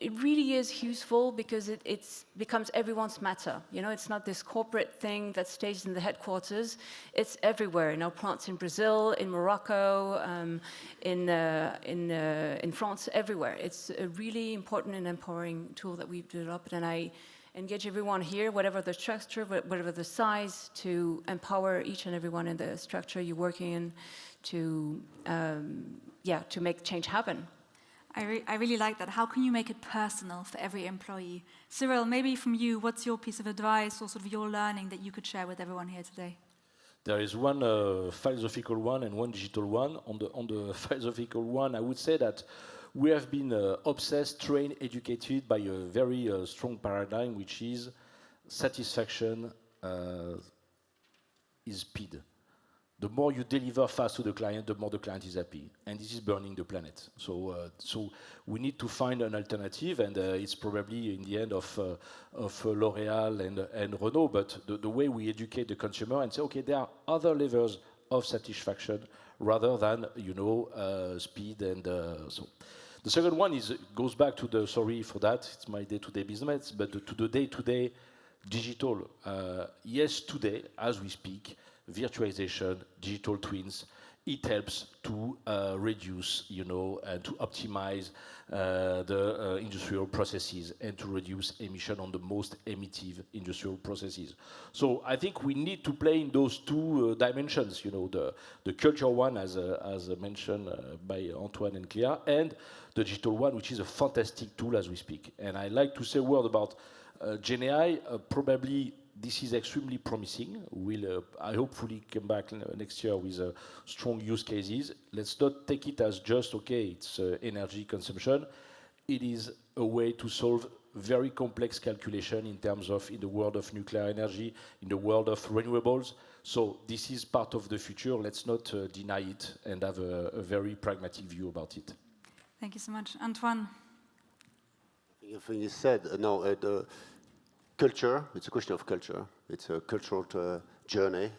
it really is useful because it becomes everyone's matter. You know, it's not this corporate thing that stays in the headquarters. It's everywhere, in our plants in Brazil, in Morocco, in France, everywhere. It's a really important and empowering tool that we've developed, and I engage everyone here, whatever the structure, whatever the size, to empower each and everyone in the structure you're working in to make change happen. I really like that. How can you make it personal for every employee? Cyril, maybe from you, what's your piece of advice or sort of your learning that you could share with everyone here today? There is one philosophical one and one digital one. On the philosophical one, I would say that we have been obsessed, trained, educated by a very strong paradigm, which is satisfaction is speed. The more you deliver fast to the client, the more the client is happy. And this is burning the planet. So we need to find an alternative, and it's probably in the end of L'Oréal and Renault, but the way we educate the consumer and say, okay, there are other levels of satisfaction rather than, you know, speed and so. The second one goes back to the, sorry for that, it's my day-to-day business, but to the day-to-day digital. Yes, today, as we speak, virtualization, digital twins, it helps to reduce, you know, and to optimize the industrial processes and to reduce emission on the most emittive industrial processes. So I think we need to play in those two dimensions, you know, the culture one, as mentioned by Antoine and Cléa, and the digital one, which is a fantastic tool as we speak. And I like to say a word about GenAI. Probably this is extremely promising. We'll, I hopefully come back next year with strong use cases. Let's not take it as just, okay, it's energy consumption. It is a way to solve very complex calculation in terms of, in the world of nuclear energy, in the world of renewables. So this is part of the future. Let's not deny it and have a very pragmatic view about it. Thank you so much. Antoine? I think you said, no, culture, it's a question of culture. It's a cultural journey,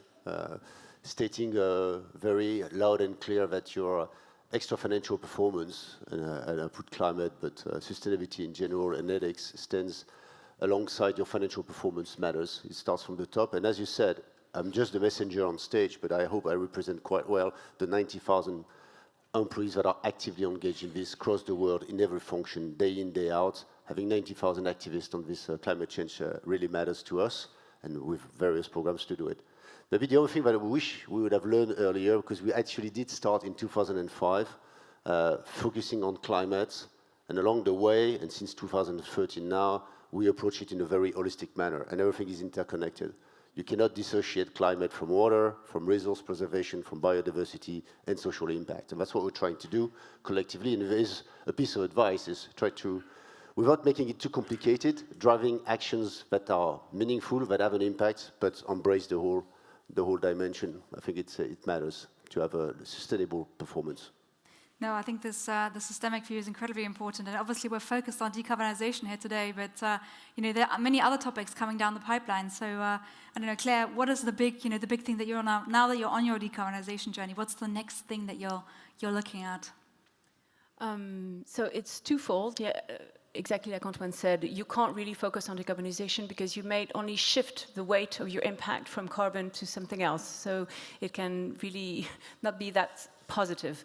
stating very loud and clear that your extra financial performance, and I put climate, but sustainability in general and ethics stands alongside your financial performance matters. It starts from the top. And as you said, I'm just the messenger on stage, but I hope I represent quite well the 90,000 employees that are actively engaged in this across the world in every function, day in, day out. Having 90,000 activists on this climate change really matters to us, and with various programs to do it. Maybe the other thing that I wish we would have learned earlier, because we actually did start in 2005, focusing on climate, and along the way, and since 2013 now, we approach it in a very holistic manner, and everything is interconnected. You cannot dissociate climate from water, from resource preservation, from biodiversity, and social impact. And that's what we're trying to do collectively. And there is a piece of advice is try to, without making it too complicated, driving actions that are meaningful, that have an impact, but embrace the whole dimension. I think it matters to have a sustainable performance. No, I think this the systemic view is incredibly important, and obviously we're focused on decarbonization here today. But there are many other topics coming down the pipeline. So I don't know, Cléa, what is the big thing that you're now that you're on your decarbonization journey? What's the next thing that you're looking at? So it's twofold. Yeah, exactly like Antoine said, you can't really focus on decarbonization because you may only shift the weight of your impact from carbon to something else. So it can really not be that positive.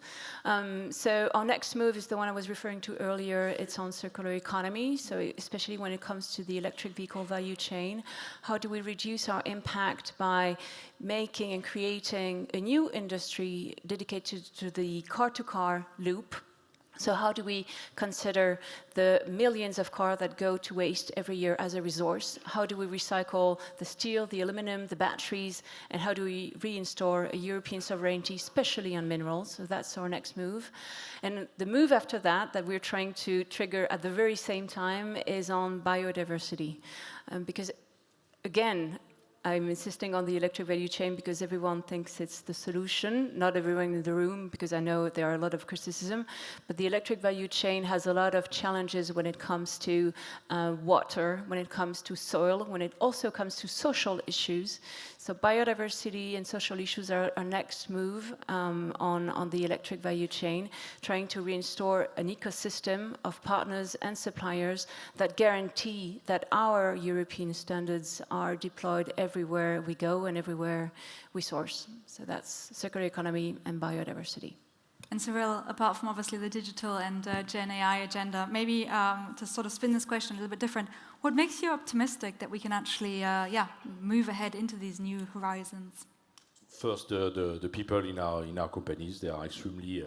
So our next move is the one I was referring to earlier. It's on circular economy. So especially when it comes to the electric vehicle value chain, how do we reduce our impact by making and creating a new industry dedicated to the car-to-car loop? So how do we consider the millions of cars that go to waste every year as a resource? How do we recycle the steel, the aluminum, the batteries? And how do we reinstore a European sovereignty, especially on minerals? So that's our next move. And the move after that we're trying to trigger at the very same time is on biodiversity. Because, again, I'm insisting on the electric value chain because everyone thinks it's the solution, not everyone in the room, because I know there are a lot of criticism, but the electric value chain has a lot of challenges when it comes to water, when it comes to soil, when it also comes to social issues. So biodiversity and social issues are our next move on the electric value chain, trying to reinstore an ecosystem of partners and suppliers that guarantee that our European standards are deployed everywhere we go and everywhere we source. So that's circular economy and biodiversity. And Cyril, apart from obviously the digital and Gen AI agenda, maybe to sort of spin this question a little bit different, what makes you optimistic that we can actually move ahead into these new horizons? First, the people in our companies, they are extremely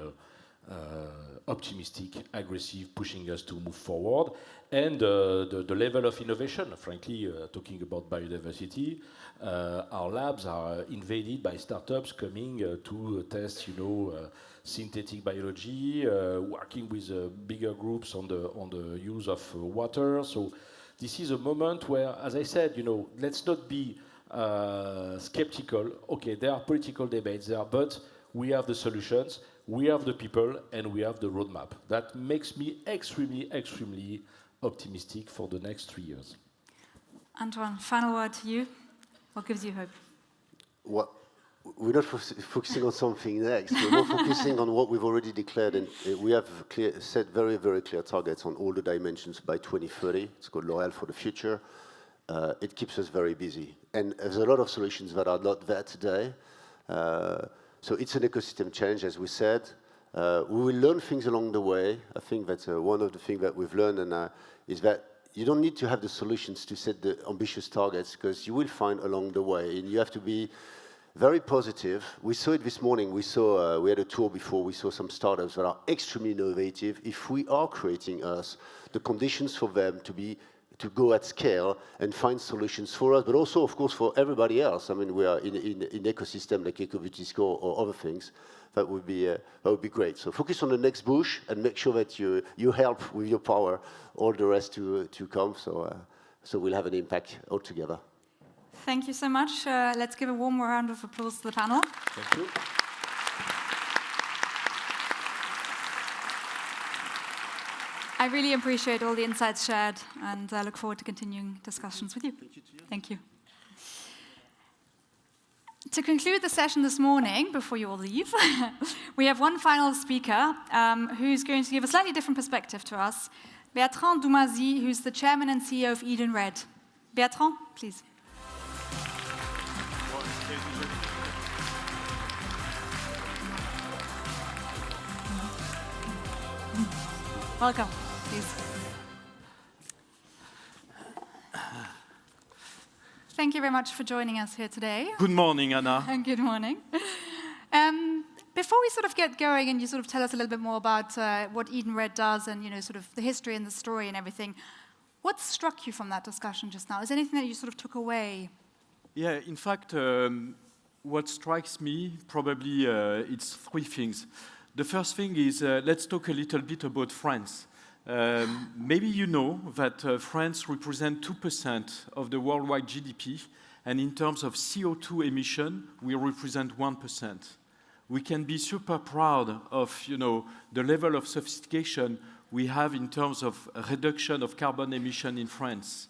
optimistic, aggressive, pushing us to move forward. And the level of innovation, frankly, talking about biodiversity, our labs are invaded by startups coming to test, synthetic biology, working with bigger groups on the use of water. So this is a moment where, as I said, let's not be skeptical. Okay, there are political debates there, but we have the solutions, we have the people, and we have the roadmap. That makes me extremely, extremely optimistic for the next 3 years. Antoine, final word to you. What gives you hope? Well, we're not focusing on something next. We're more focusing on what we've already declared, and we have set very, very clear targets on all the dimensions by 2030. It's called L'Oréal for the Future. It keeps us very busy. And there's a lot of solutions that are not there today. So it's an ecosystem change, as we said. We will learn things along the way. I think that's one of the things that we've learned is that you don't need to have the solutions to set the ambitious targets, because you will find along the way, and you have to be very positive. We saw it this morning. We had a tour before. We saw some startups that are extremely innovative. If we are creating the conditions for them to go at scale and find solutions for us, but also, of course, for everybody else. I mean, we are in ecosystem like EcoBeauty or other things. That would be great. So focus on the next bush and make sure that you help with your power all the rest to come. So we'll have an impact altogether. Thank you so much. Let's give a warm round of applause to the panel. Thank you. I really appreciate all the insights shared, and I look forward to continuing discussions with you. Thank you. To conclude the session this morning, before you all leave, we have one final speaker who's going to give a slightly different perspective to us, Bertrand Dumazy, who's the chairman and CEO of Edenred. Bertrand, please. Welcome, please. Thank you very much for joining us here today. Good morning, Anna. And good morning. Before we sort of get going and you sort of tell us a little bit more about what Edenred does and, you know, sort of the history and the story and everything, what struck you from that discussion just now? Is there anything that you sort of took away? Yeah, in fact, what strikes me, probably it's three things. The first thing is, let's talk a little bit about France. Maybe you know that France represents 2% of the worldwide GDP, and in terms of CO2 emission, we represent 1%. We can be super proud of, you know, the level of sophistication we have in terms of reduction of carbon emission in France.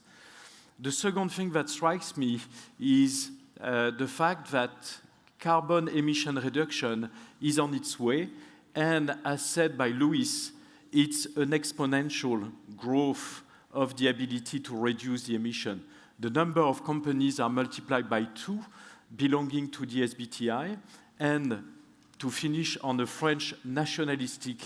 The second thing that strikes me is the fact that carbon emission reduction is on its way, and as said by Luiz, it's an exponential growth of the ability to reduce the emission. The number of companies are multiplied by 2 belonging to the SBTi, and to finish on a French nationalistic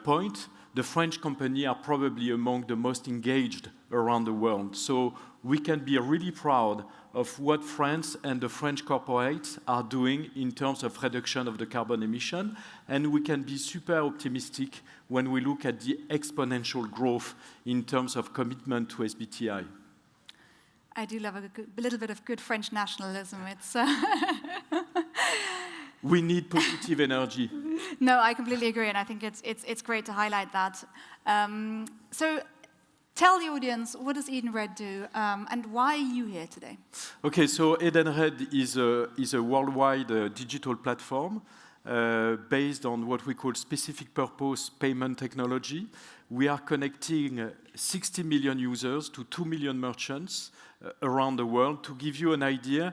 point, the French companies are probably among the most engaged around the world. So we can be really proud of what France and the French corporates are doing in terms of reduction of the carbon emission, and we can be super optimistic when we look at the exponential growth in terms of commitment to SBTi. I do love a little bit of good French nationalism. It's We need positive energy. No, I completely agree, and I think it's great to highlight that. So tell the audience, what does Edenred do, and why are you here today? Okay, so Edenred is a worldwide digital platform based on what we call specific purpose payment technology. We are connecting 60 million users to 2 million merchants around the world. To give you an idea,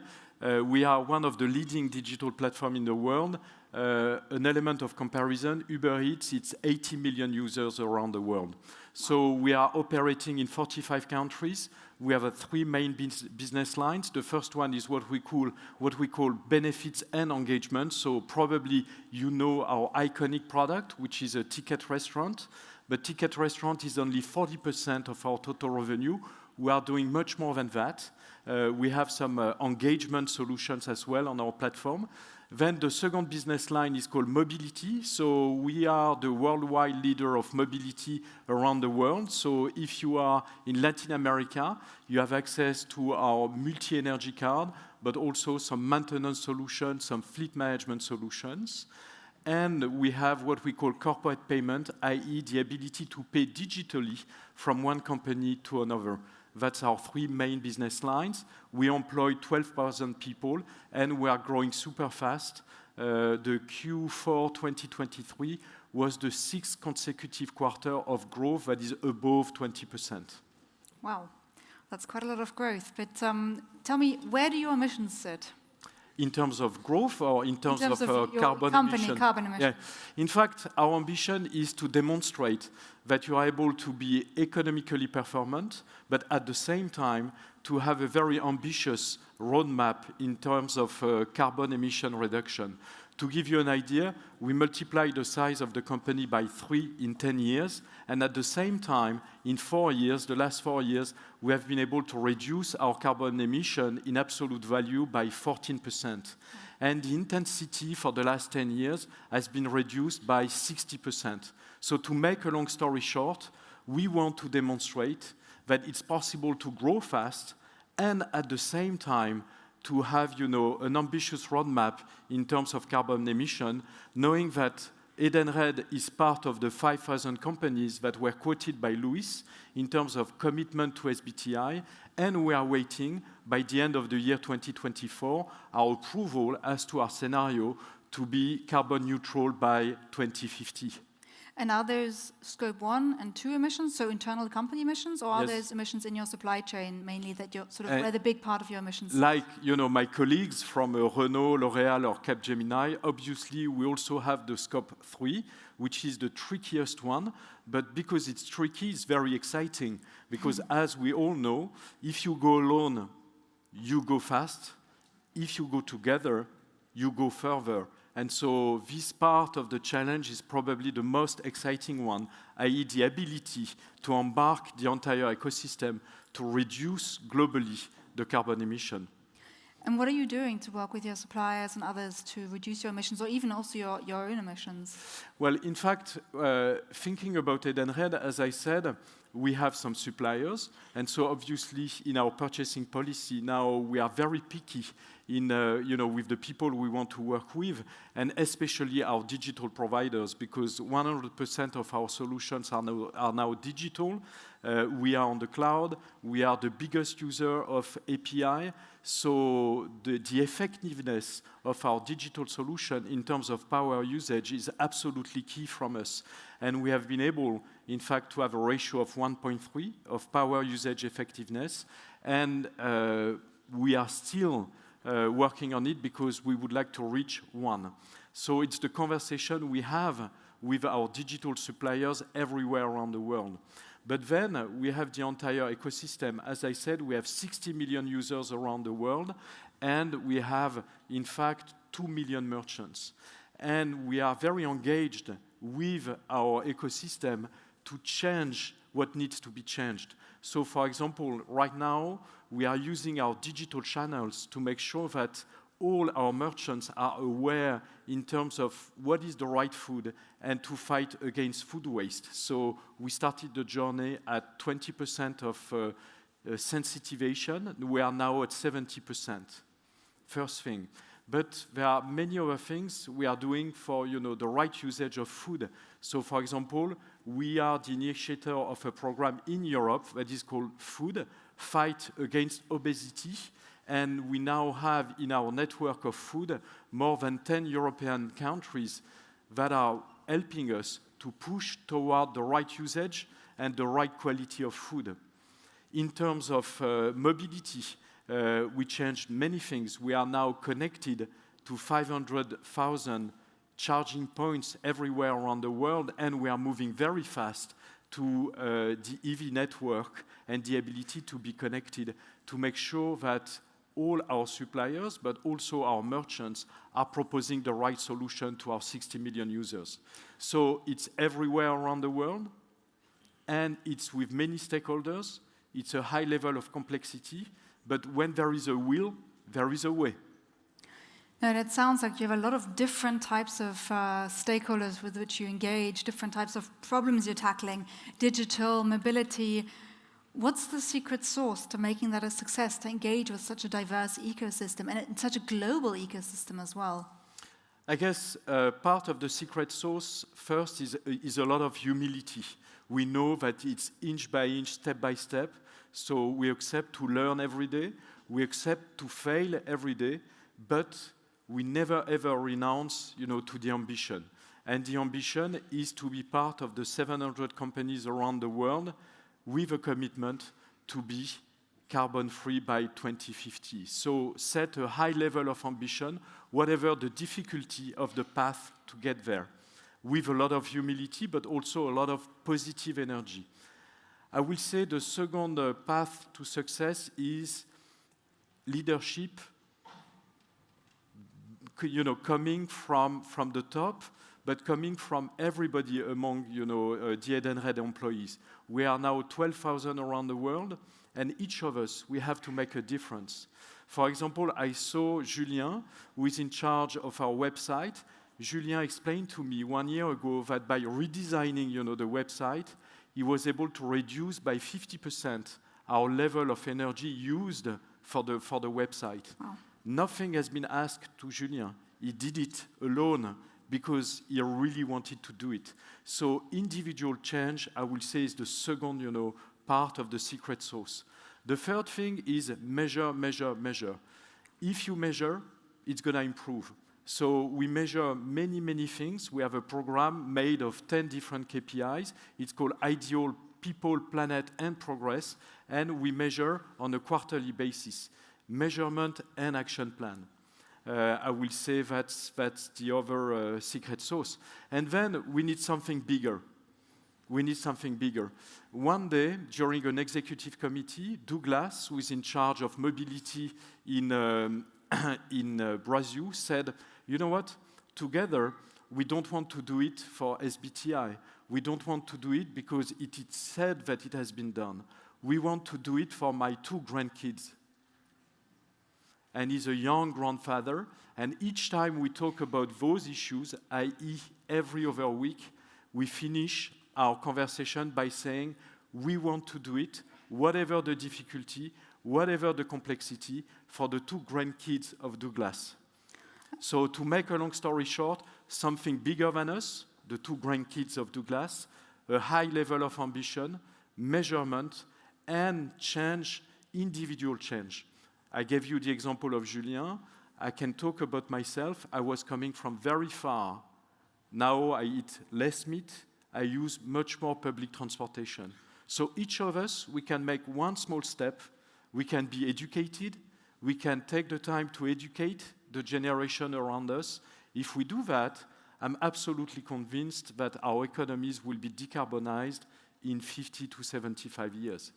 we are one of the leading digital platforms in the world. An element of comparison, Uber Eats, it's 80 million users around the world. So we are operating in 45 countries. We have 3 main business lines. The first one is what we call benefits and engagement. So probably you know our iconic product, which is a ticket restaurant. But ticket restaurant is only 40% of our total revenue. We are doing much more than that. We have some engagement solutions as well on our platform. Then the second business line is called mobility. So we are the worldwide leader of mobility around the world. So if you are in Latin America, you have access to our multi-energy card, but also some maintenance solutions, some fleet management solutions. And we have what we call corporate payment, i.e. the ability to pay digitally from one company to another. That's our 3 main business lines. We employ 12,000 people, and we are growing super fast. The Q4 2023 was the 6th consecutive quarter of growth that is above 20%. Wow, that's quite a lot of growth. But tell me, where do your emissions sit? In terms of growth or in terms of your carbon emission? Carbon emission. Yeah. In fact, our ambition is to demonstrate that you are able to be economically performant, but at the same time to have a very ambitious roadmap in terms of carbon emission reduction. To give you an idea, we multiplied the size of the company by 3 in 10 years, and at the same time, in 4 years, the last 4 years, we have been able to reduce our carbon emission in absolute value by 14%. And the intensity for the last 10 years has been reduced by 60%. So to make a long story short, we want to demonstrate that it's possible to grow fast and at the same time to have, you know, an ambitious roadmap in terms of carbon emission, knowing that Edenred is part of the 5,000 companies that were quoted by Luiz in terms of commitment to SBTi, and we are waiting, by the end of the year 2024, our approval as to our scenario to be carbon neutral by 2050. And are those scope 1 and 2 emissions, so internal company emissions, or are Yes. those emissions in your supply chain mainly that you're sort of where the big part of your emissions? Like, you know, my colleagues from Renault, L'Oréal, or Capgemini, obviously we also have the scope 3, which is the trickiest one. But because it's tricky, it's very exciting. Because as we all know, if you go alone, you go fast. If you go together, you go further. And so this part of the challenge is probably the most exciting one, i.e. the ability to embark the entire ecosystem to reduce globally the carbon emission. And what are you doing to work with your suppliers and others to reduce your emissions, or even also your own emissions? Well, in fact, thinking about Edenred, as I said, we have some suppliers, and so obviously in our purchasing policy now we are very picky in, with the people we want to work with, and especially our digital providers, because 100% of our solutions are now digital. We are on the cloud. We are the biggest user of API. So the effectiveness of our digital solution in terms of power usage is absolutely key from us. And we have been able, in fact, to have a ratio of 1.3 of power usage effectiveness. And we are still working on it because we would like to reach 1. So it's the conversation we have with our digital suppliers everywhere around the world. But then we have the entire ecosystem. As I said, we have 60 million users around the world, and we have, in fact, 2 million merchants. And we are very engaged with our ecosystem to change what needs to be changed. So, for example, right now, we are using our digital channels to make sure that all our merchants are aware in terms of what is the right food and to fight against food waste. So we started the journey at 20% of sensitivation. We are now at 70%. First thing. But there are many other things we are doing for the right usage of food. So, for example, we are the initiator of a program in Europe that is called Food, Fight Against Obesity. And we now have in our network of food more than 10 European countries that are helping us to push toward the right usage and the right quality of food. In terms of mobility, we changed many things. We are now connected to 500,000 charging points everywhere around the world, and we are moving very fast to the EV network and the ability to be connected to make sure that all our suppliers, but also our merchants, are proposing the right solution to our 60 million users. So it's everywhere around the world, and it's with many stakeholders. It's a high level of complexity, but when there is a will, there is a way. No, it sounds like you have a lot of different types of stakeholders with which you engage, different types of problems you're tackling, digital, mobility. What's the secret sauce to making that a success, to engage with such a diverse ecosystem and such a global ecosystem as well? I guess part of the secret sauce first is a lot of humility. We know that it's inch by inch, step by step, so we accept to learn every day, we accept to fail every day, but we never ever renounce, to the ambition. And the ambition is to be part of the 700 companies around the world with a commitment to be carbon-free by 2050. So set a high level of ambition, whatever the difficulty of the path to get there, with a lot of humility, but also a lot of positive energy. I will say the second path to success is leadership, coming from the top, but coming from everybody among, the Edenred employees. We are now 12,000 around the world, and each of us, we have to make a difference. For example, I saw Julien, who is in charge of our website. Julien explained to me 1 year ago that by redesigning, the website, he was able to reduce by 50% our level of energy used for the website. Wow. Nothing has been asked to Julien. He did it alone because he really wanted to do it. So individual change, I will say, is the second, part of the secret sauce. The third thing is measure, measure, measure. If you measure, it's going to improve. So we measure many, many things. We have a program made of 10 different KPIs. It's called Ideal People, Planet, and Progress. And we measure on a quarterly basis. Measurement and action plan. I will say that's the other secret sauce. And then we need something bigger. We need something bigger. One day, during an executive committee, Douglas, who is in charge of mobility in Brazil, said, you know what? together, we don't want to do it for SBTi. We don't want to do it because it is said that it has been done. We want to do it for my 2 grandkids. And he's a young grandfather, and each time we talk about those issues, i.e. every other week, we finish our conversation by saying, we want to do it, whatever the difficulty, whatever the complexity, for the 2 grandkids of Douglas. So to make a long story short, something bigger than us, the 2 grandkids of Douglas, a high level of ambition, measurement, and change, individual change. I gave you the example of Julien. I can talk about myself. I was coming from very far. Now I eat less meat. I use much more public transportation. So each of us, we can make one small step. We can be educated. We can take the time to educate the generation around us. If we do that, I'm absolutely convinced that our economies will be decarbonized in 50 to 75 years.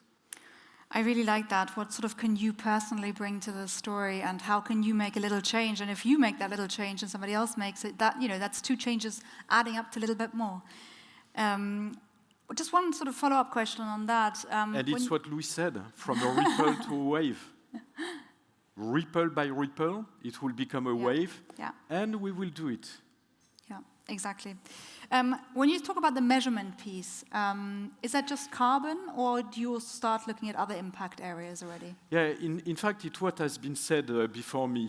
I really like that. What sort of can you personally bring to the story, and how can you make a little change? And if you make that little change and somebody else makes it, that, you know, that's 2 changes adding up to a little bit more. Just one sort of follow-up question on that. And it's what Luiz said, from a ripple to a wave. Ripple by ripple, it will become a wave, and we will do it. Yeah, exactly. When you talk about the measurement piece, is that just carbon, or do you also start looking at other impact areas already? Yeah, in fact, it's what has been said before me.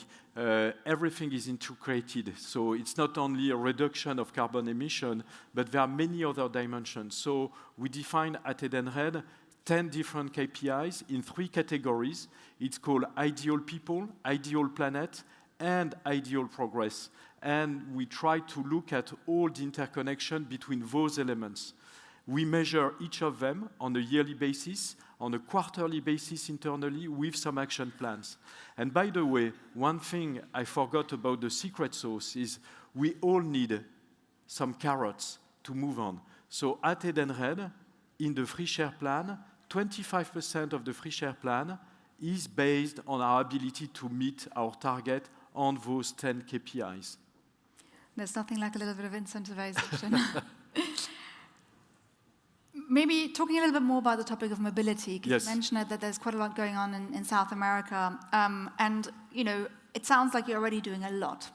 Everything is integrated. So it's not only a reduction of carbon emission, but there are many other dimensions. So we define at Edenred 10 different KPIs in 3 categories. It's called ideal people, ideal planet, and ideal progress. And we try to look at all the interconnection between those elements. We measure each of them on a yearly basis, on a quarterly basis internally, with some action plans. And by the way, one thing I forgot about the secret sauce is we all need some carrots to move on. So at Edenred, in the free share plan, 25% of the free share plan is based on our ability to meet our target on those 10 KPIs. There's nothing like a little bit of incentivization. Maybe talking a little bit more about the topic of mobility, because you mentioned that there's quite a lot going on in South America, and you know, it sounds like you're already doing a lot.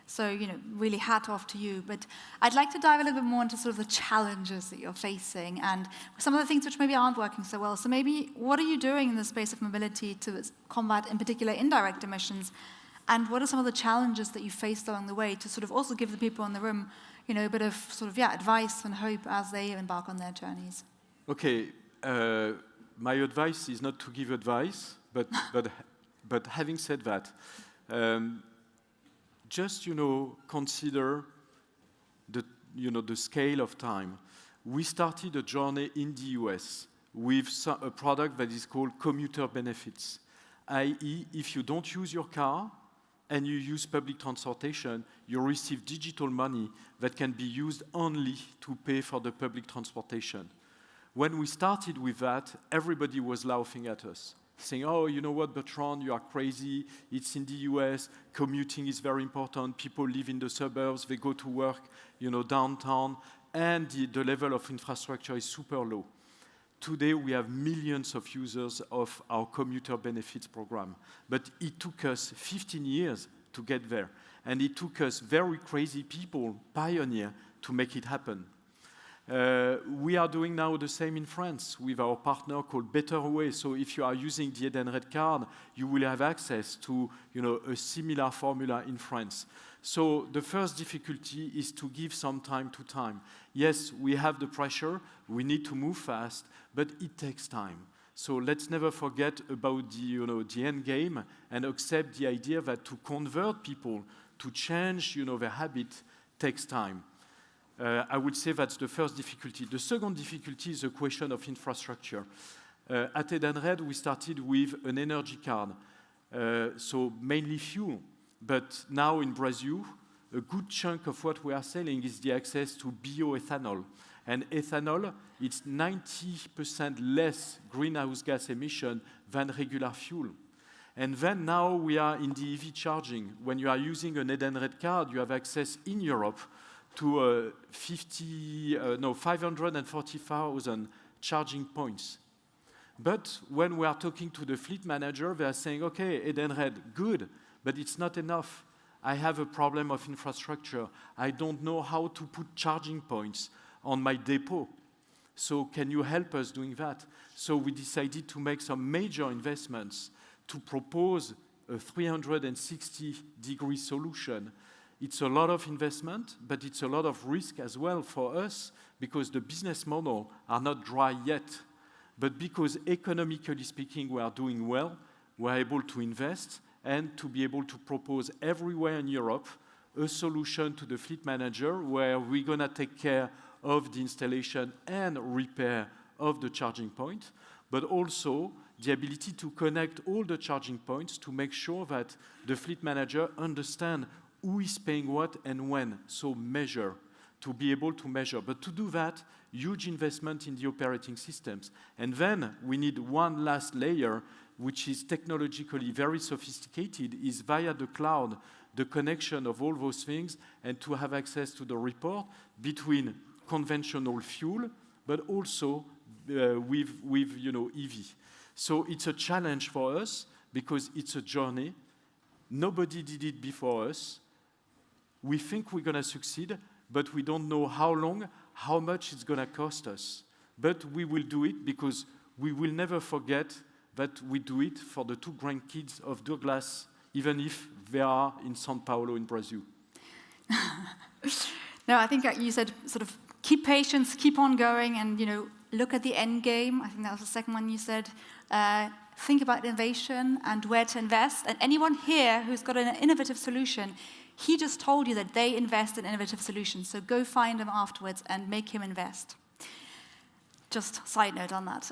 So, you know, really hat off to you. But I'd like to dive a little bit more into sort of the challenges that you're facing and some of the things which maybe aren't working so well. So maybe what are you doing in the space of mobility to combat, in particular, indirect emissions? And what are some of the challenges that you faced along the way to sort of also give the people in the room, you know, a bit of sort of, advice and hope as they embark on their journeys? Okay, my advice is not to give advice, but having said that, just, you know, consider the scale of time. We started a journey in the US with a product that is called commuter benefits, i.e., if you don't use your car and you use public transportation, you receive digital money that can be used only to pay for the public transportation. When we started with that, everybody was laughing at us, saying, oh, you know what, Bertrand, you are crazy. It's in the US. Commuting is very important. People live in the suburbs. They go to work, you know, downtown. And the level of infrastructure is super low. Today, we have millions of users of our commuter benefits program. But it took us 15 years to get there. And it took us very crazy people, pioneers, to make it happen. We are doing now the same in France with our partner called Better Way. So if you are using the Edenred card, you will have access to, you know, a similar formula in France. So the first difficulty is to give some time to time. Yes, we have the pressure, we need to move fast, but it takes time. So let's never forget about the end game and accept the idea that to convert people, to change, their habit takes time. I would say that's the first difficulty. The second difficulty is the question of infrastructure. At Edenred, we started with an energy card, so mainly fuel. But now in Brazil, a good chunk of what we are selling is the access to bioethanol. And ethanol, it's 90% less greenhouse gas emission than regular fuel. And then now we are in the EV charging. When you are using an Edenred card, you have access in Europe to 540,000 charging points. But when we are talking to the fleet manager, they are saying, okay, Edenred, good, but it's not enough. I have a problem of infrastructure. I don't know how to put charging points on my depot. So can you help us doing that? So we decided to make some major investments to propose a 360-degree solution. It's a lot of investment, but it's a lot of risk as well for us because the business model are not dry yet. But because economically speaking, we are doing well, we're able to invest and to be able to propose everywhere in Europe a solution to the fleet manager where we're going to take care of the installation and repair of the charging point, but also the ability to connect all the charging points to make sure that the fleet manager understands who is paying what and when, so measure, to be able to measure. But to do that, huge investment in the operating systems. And then we need one last layer, which is technologically very sophisticated, is via the cloud, the connection of all those things, and to have access to the report between conventional fuel, but also with EV. So it's a challenge for us because it's a journey. Nobody did it before us. We think we're going to succeed, but we don't know how long, how much it's going to cost us. But we will do it because we will never forget that we do it for the 2 grandkids of Douglas, even if they are in São Paulo in Brazil. No, I think you said sort of keep patience, keep on going, and look at the end game. I think that was the second one you said. Think about innovation and where to invest. And anyone here who's got an innovative solution, he just told you that they invest in innovative solutions. So go find him afterwards and make him invest. Just side note on that.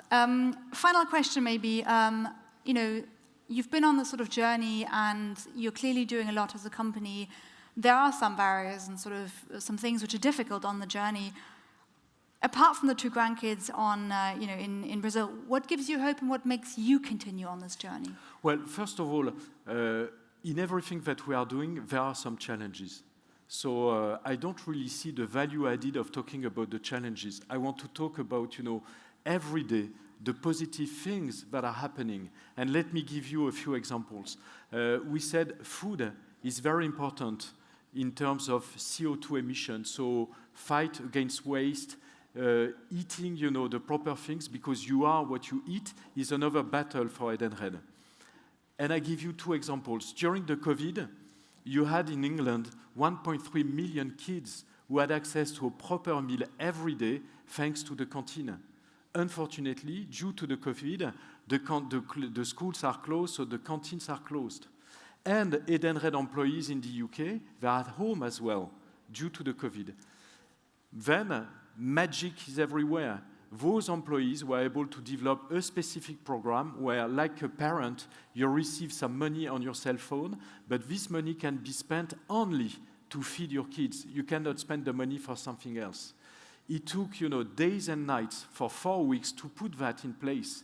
Final question maybe. You've been on this sort of journey and you're clearly doing a lot as a company. There are some barriers and sort of some things which are difficult on the journey. Apart from the 2 grandkids in Brazil, what gives you hope and what makes you continue on this journey? Well, first of all, in everything that we are doing, there are some challenges. So I don't really see the value added of talking about the challenges. I want to talk about, every day, the positive things that are happening. And let me give you a few examples. We said food is very important in terms of CO2 emissions. So fight against waste, eating, the proper things, because you are what you eat, is another battle for Edenred. And I give you 2 examples. During the COVID, you had in England 1.3 million kids who had access to a proper meal every day thanks to the canteen. Unfortunately, due to the COVID, the schools are closed, so the canteens are closed. And Edenred employees in the UK, they are at home as well, due to the COVID. Then, magic is everywhere. Those employees were able to develop a specific program where, like a parent, you receive some money on your cell phone, but this money can be spent only to feed your kids. You cannot spend the money for something else. It took, days and nights for 4 weeks to put that in place.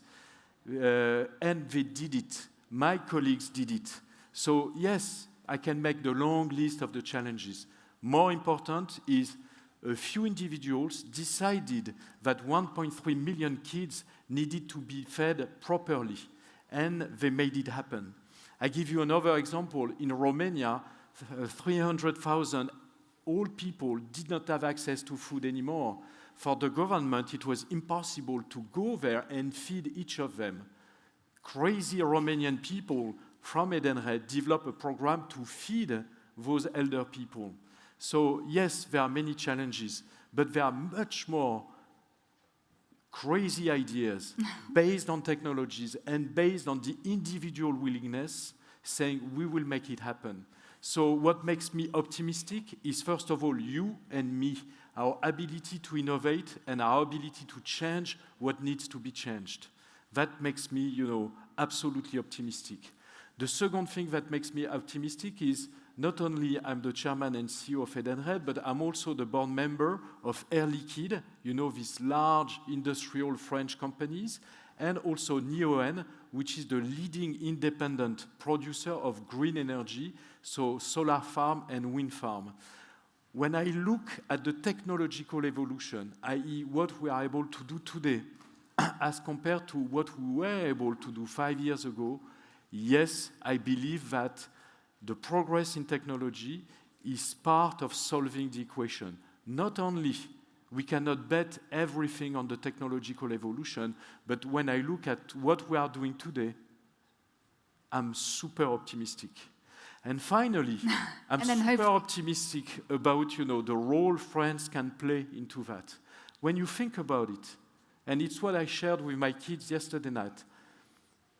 And they did it. My colleagues did it. So, yes, I can make the long list of the challenges. More important is a few individuals decided that 1.3 million kids needed to be fed properly, and they made it happen. I give you another example. In Romania, 300,000 old people did not have access to food anymore. For the government, it was impossible to go there and feed each of them. Crazy Romanian people from Edenred developed a program to feed those elder people. So, yes, there are many challenges, but there are much more crazy ideas based on technologies and based on the individual willingness saying we will make it happen. So what makes me optimistic is, first of all, you and me, our ability to innovate and our ability to change what needs to be changed. That makes me, absolutely optimistic. The second thing that makes me optimistic is not only I'm the chairman and CEO of Edenred, but I'm also the board member of Air Liquide, these large industrial French companies, and also Neoen, which is the leading independent producer of green energy, so solar farm and wind farm. When I look at the technological evolution, i.e. what we are able to do today, as compared to what we were able to do 5 years ago, yes, I believe that the progress in technology is part of solving the equation. Not only we cannot bet everything on the technological evolution, but when I look at what we are doing today, I'm super optimistic. And finally, I'm super optimistic about, the role France can play into that. When you think about it, and it's what I shared with my kids yesterday night,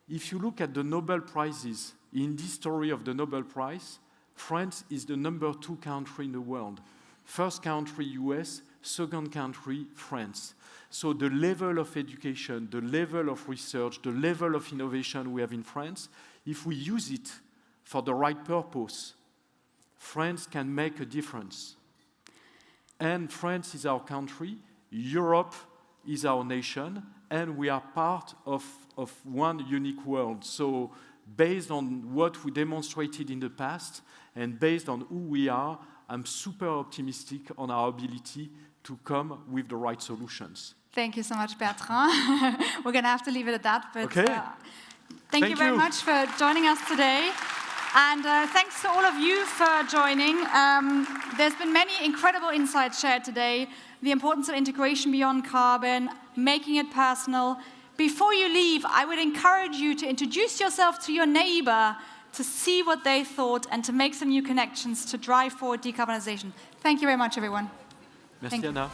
if you look at the Nobel Prizes, in this story of the Nobel Prize, France is the #2 country in the world. First country, US, second country, France. So the level of education, the level of research, the level of innovation we have in France, if we use it for the right purpose, France can make a difference. And France is our country, Europe is our nation, and we are part of one unique world. So based on what we demonstrated in the past, and based on who we are, I'm super optimistic on our ability to come with the right solutions. Thank you so much, Bertrand. We're going to have to leave it at that. But okay. Thank you very much for joining us today. And thanks to all of you for joining. There's been many incredible insights shared today. The importance of integration beyond carbon, making it personal. Before you leave, I would encourage you to introduce yourself to your neighbor to see what they thought and to make some new connections to drive forward decarbonization. Thank you very much, everyone. Merci, Anna.